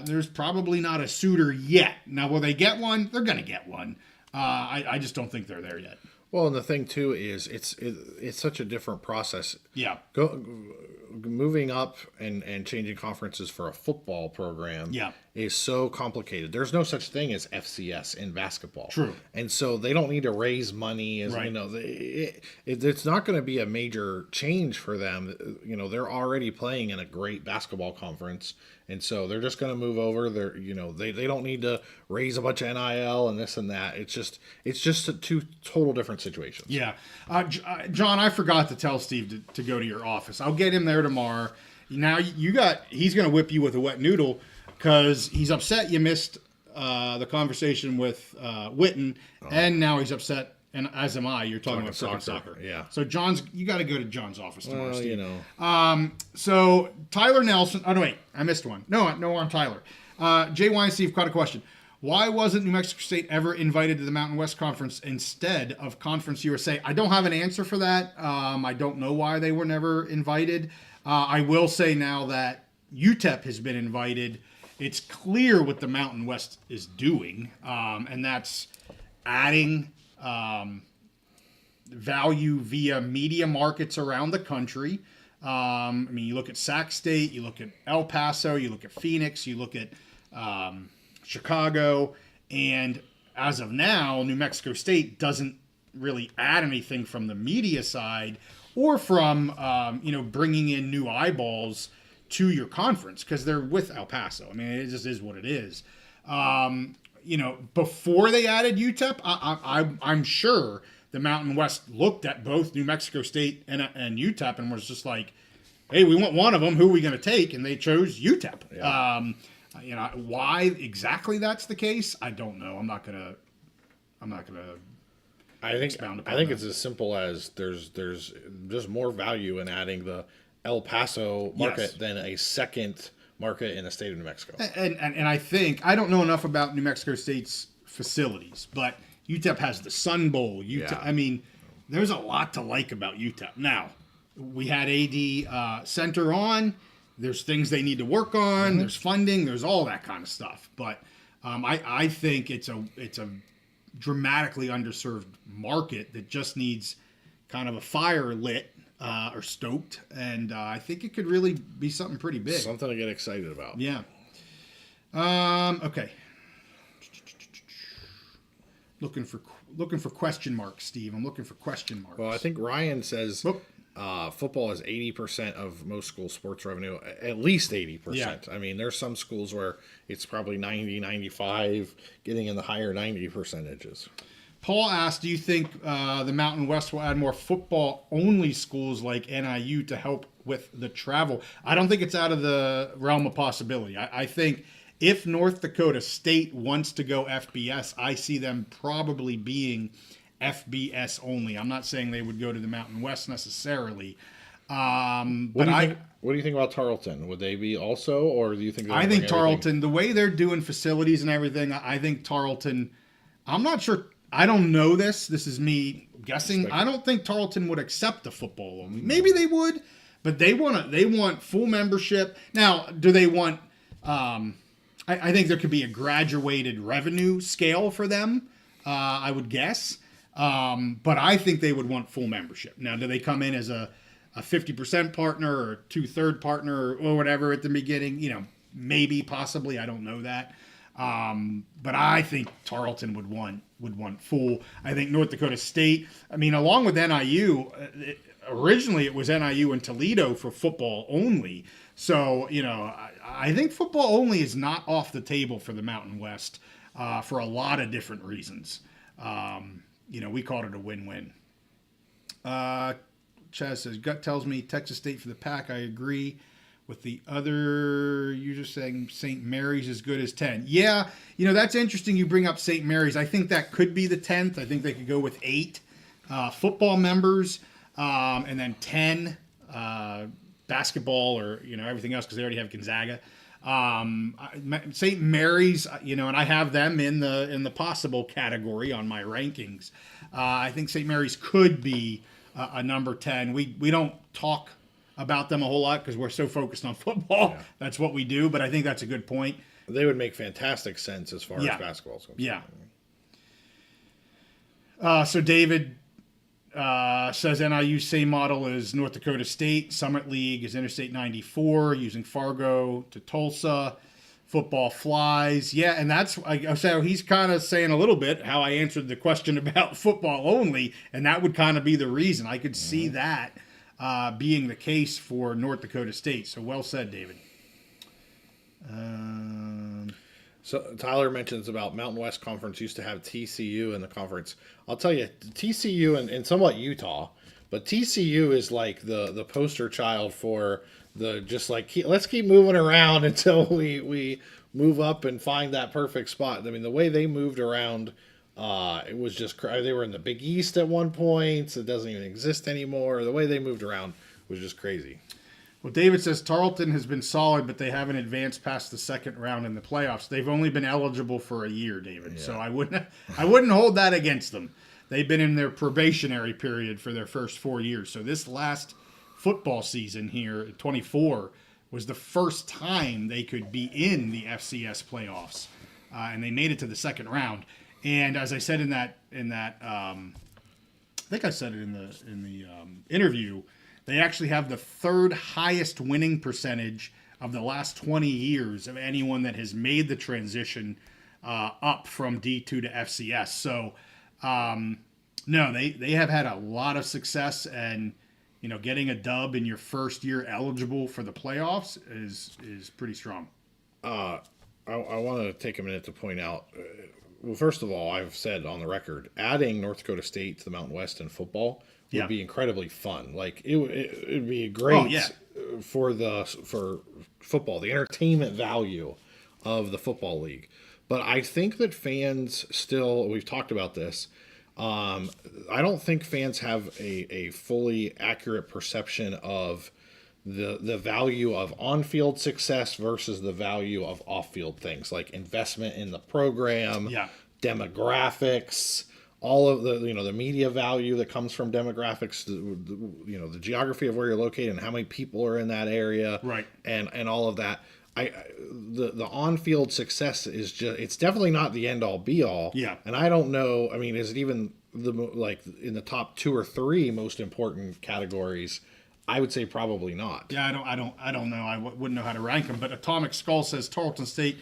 there's probably not a suitor yet. Now, will they get one? They're going to get one. I just don't think they're there yet. Well, and the thing too is it's such a different process. Yeah. Moving up and changing conferences for a football program is so complicated. There's no such thing as FCS in basketball. True. And so they don't need to raise money. As you know, it's not going to be a major change for them. You know, they're already playing in a great basketball conference, and so they're just going to move over. They don't need to raise a bunch of NIL and this and that. It's just two total different situations. Yeah. John, I forgot to tell Steve to go to your office. I'll get him there tomorrow. Now he's going to whip you with a wet noodle because he's upset you missed the conversation with Witten, and now he's upset, and as am I. You're talking about soccer. Yeah. So you got to go to John's office tomorrow, Steve. You know. So Tyler Nelson. Oh no, wait, I missed one. No, I'm Tyler. Jay Weinstein got a question. Why wasn't New Mexico State ever invited to the Mountain West Conference instead of Conference USA? I don't have an answer for that. I don't know why they were never invited. I will say now that UTEP has been invited. It's clear what the Mountain West is doing, and that's adding value via media markets around the country. I mean, you look at Sac State, you look at El Paso, you look at Phoenix, you look at Chicago, and as of now, New Mexico State doesn't really add anything from the media side or from bringing in new eyeballs to your conference because they're with El Paso. I mean, it just is what it is. Before they added UTEP, I'm sure the Mountain West looked at both New Mexico State and UTEP and was just like, hey, we want one of them. Who are we going to take? And they chose UTEP. Yeah. Why exactly that's the case, I don't know. I'm not gonna. I think it's as simple as there's just more value in adding the El Paso market than a second market in the state of New Mexico. And I think I don't know enough about New Mexico State's facilities, but UTEP has the Sun Bowl. I mean, there's a lot to like about UTEP. Now, we had AD Center on. There's things they need to work on. Mm-hmm. There's funding. There's all that kind of stuff. But I think it's a dramatically underserved market that just needs kind of a fire lit or stoked. And I think it could really be something pretty big. Something to get excited about. Yeah. Okay. Looking for question marks, Steve. I'm looking for question marks. Well, I think Ryan says football is 80% of most school sports revenue, at least 80%. Yeah. I mean, there's some schools where it's probably 90, 95, getting in the higher 90 percentages. Paul asked, do you think the Mountain West will add more football-only schools like NIU to help with the travel? I don't think it's out of the realm of possibility. I think if North Dakota State wants to go FBS, I see them probably being FBS only. I'm not saying they would go to the Mountain West necessarily. What do you think about Tarleton? Would they be also, or do you think? I think Tarleton, the way they're doing facilities and everything, I think Tarleton. I'm not sure. I don't know this. This is me guessing. I don't think Tarleton would accept the football only. Maybe they would, but they want full membership. Now, do they want? I think there could be a graduated revenue scale for them. I would guess. But I think they would want full membership. Now, do they come in as a 50% partner or 2/3 partner or whatever at the beginning? Maybe, possibly. I don't know that. But I think Tarleton would want full. I think North Dakota State, along with NIU, originally it was NIU and Toledo for football only. So, I think football only is not off the table for the Mountain West for a lot of different reasons. We called it a win-win. Chaz says, gut tells me Texas State for the Pac. I agree. with the other, you're just saying St. Mary's as good as 10. Yeah, that's interesting you bring up St. Mary's. I think that could be the 10th. I think they could go with 8 football members and then 10 basketball or, everything else because they already have Gonzaga. St. Mary's, and I have them in the possible category on my rankings. I think St. Mary's could be a number 10. We don't talk about them a whole lot because we're so focused on football. Yeah. That's what we do, but I think that's a good point. They would make fantastic sense as far as basketball is concerned. Yeah. So David says NIU same model as North Dakota State. Summit League is Interstate 94 using Fargo to Tulsa. Football flies. Yeah, and that's so he's kind of saying a little bit how I answered the question about football only, and that would kind of be the reason. I could see that being the case for North Dakota State. So well said, David. So Tyler mentions about Mountain West Conference used to have TCU in the conference. I'll tell you, TCU and somewhat Utah, but TCU is like the poster child for the just like let's keep moving around until we move up and find that perfect spot. I mean, the way they moved around, it was just they were in the Big East at one point. So it doesn't even exist anymore. The way they moved around was just crazy. Well, David says Tarleton has been solid, but they haven't advanced past the second round in the playoffs. They've only been eligible for a year, David. Yeah. So I wouldn't hold that against them. They've been in their probationary period for their first 4 years. So this last football season here, 24, was the first time they could be in the FCS playoffs, and they made it to the second round. And as I said in that, I think I said it in the interview. They actually have the third highest winning percentage of the last 20 years of anyone that has made the transition up from D2 to FCS. So, no, they have had a lot of success, and getting a dub in your first year eligible for the playoffs is pretty strong. I want to take a minute to point out. Well, first of all, I've said on the record, adding North Dakota State to the Mountain West in football would be incredibly fun. Like it'd be great for football, the entertainment value of the football league. But I think that fans still, we've talked about this. I don't think fans have a fully accurate perception of the value of on-field success versus the value of off-field things like investment in the program, demographics, all of the media value that comes from demographics, the geography of where you're located and how many people are in that area, right, and all of that. The on-field success is it's definitely not the end all be all. Yeah. And I don't know. I mean, is it even in the top 2 or 3 most important categories? I would say probably not. Yeah, I don't know. I wouldn't know how to rank them. But Atomic Skull says Tarleton State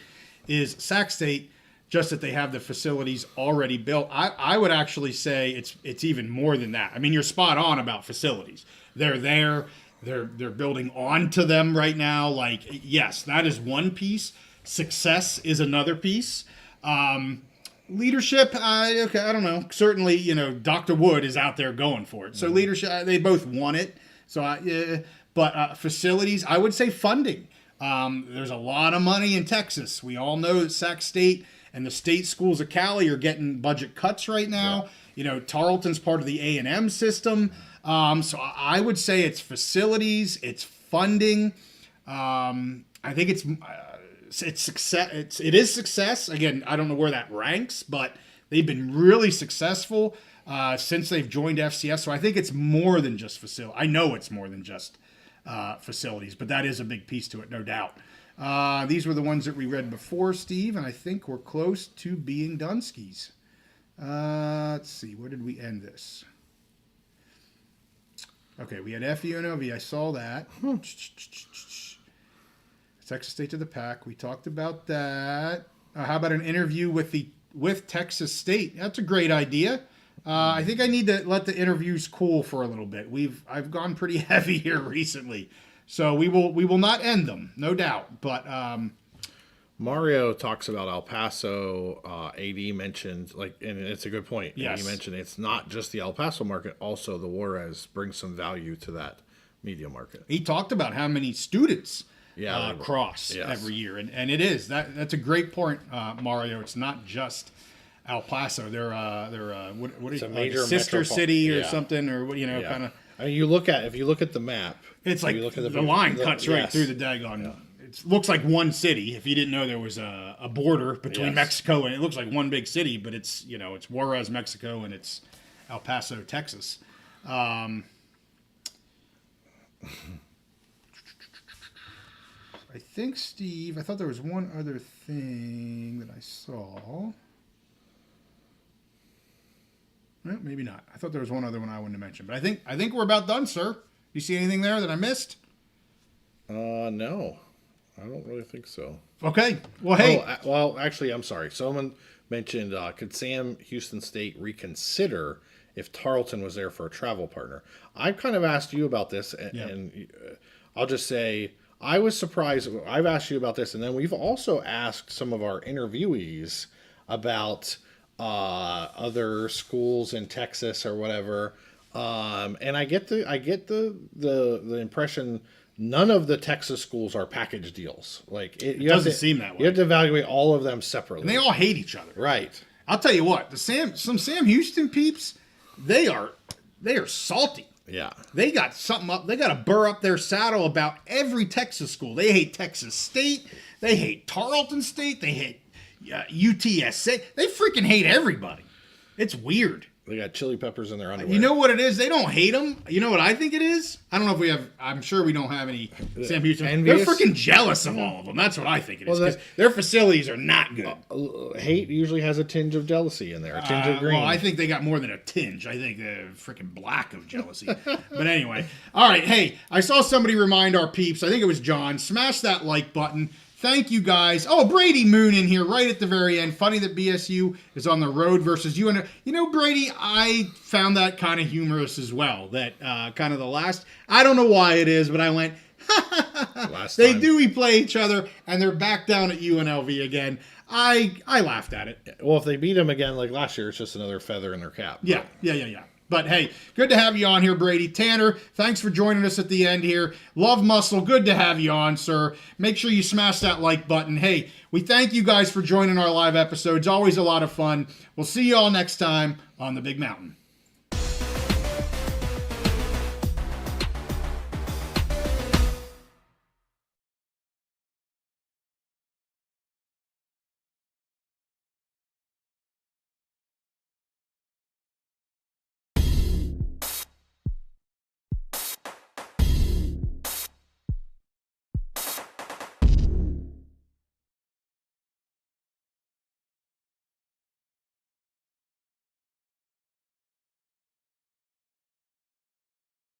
is Sac State, just that they have the facilities already built. I would actually say it's even more than that. I mean, you're spot on about facilities. They're there. They're building onto them right now. Like, yes, that is one piece. Success is another piece. Leadership, I don't know. Certainly, Dr. Wood is out there going for it. So leadership, they both want it. So, but facilities, I would say funding. There's a lot of money in Texas. We all know that Sac State and the state schools of Cali are getting budget cuts right now. Yeah. Tarleton's part of the A&M system. So I would say it's facilities, it's funding. I think it's success. It is success. Again, I don't know where that ranks, but they've been really successful since they've joined FCS. So I think it's more than just facility. I know it's more than just facilities, but that is a big piece to it, no doubt. These were the ones that we read before, Steve, and I think we're close to being done skis. Let's see, where did we end this? Okay, we had FUNOV. I saw that. Texas State to the Pac. We talked about that. How about an interview with Texas State? That's a great idea. I think I need to let the interviews cool for a little bit. I've gone pretty heavy here recently, so we will not end them, no doubt. But Mario talks about El Paso. AD mentioned and it's a good point. Yes. He mentioned it's not just the El Paso market; also the Juarez brings some value to that media market. He talked about how many students cross Yes. every year, and it is that's a great point, Mario. It's not just El Paso. They're what is a it, major sister metropo- city or yeah. something, or kind of. I mean, if you look at the map, It's like if you look at the line cuts right yes. through the daggone. Yeah. It looks like one city. If you didn't know there was a border between Yes. Mexico, and it looks like one big city, but it's it's Juarez, Mexico, and it's El Paso, Texas. I think, Steve, I thought there was one other thing that I saw. Well, maybe not. I thought there was one other one I wanted to mention, but I think we're about done, sir. You see anything there that I missed? No, I don't really think so. Okay. Well, hey. Well, actually, I'm sorry. Someone mentioned, could Sam Houston State reconsider if Tarleton was there for a travel partner? I've kind of asked you about this, and I'll just say I was surprised. I've asked you about this, and then we've also asked some of our interviewees about other schools in Texas or whatever, and I get the impression none of the Texas schools are package deals. Like it doesn't seem that way. You have to evaluate all of them separately, And they all hate each other. right? I'll tell you what, some Sam Houston peeps, they are salty. Yeah. They got something up. They got a burr up their saddle about every Texas school. They hate Texas State. They hate Tarleton State. They hate UTSA. They freaking hate everybody. It's weird. They got chili peppers in their underwear. You know what it is? They don't hate them. You know what I think it is? I don't know if we have. I'm sure we don't have any Sam Houston. Envious? They're freaking jealous of all of them. That's what I think it is. Well, Because their facilities are not good. Hate usually has a tinge of jealousy in there, a tinge of green. Well, I think they got more than a tinge. I think they're freaking black of jealousy. But anyway, all right. Hey, I saw somebody remind our peeps. I think it was John. Smash that like button. Thank you guys. Oh, Brady Moon in here right at the very end. Funny that BSU is on the road versus UNO. You know, Brady, I found that kind of humorous as well. That kind of the last. I don't know why it is, but I went. They do play each other, and they're back down at UNLV again. I laughed at it. Well, if they beat them again like last year, it's just another feather in their cap. Yeah. But hey, good to have you on here, Brady. Tanner, thanks for joining us at the end here. Love Muscle, good to have you on, sir. Make sure you smash that like button. Hey, we thank you guys for joining our live episodes. Always a lot of fun. We'll see you all next time on the Big Mountain.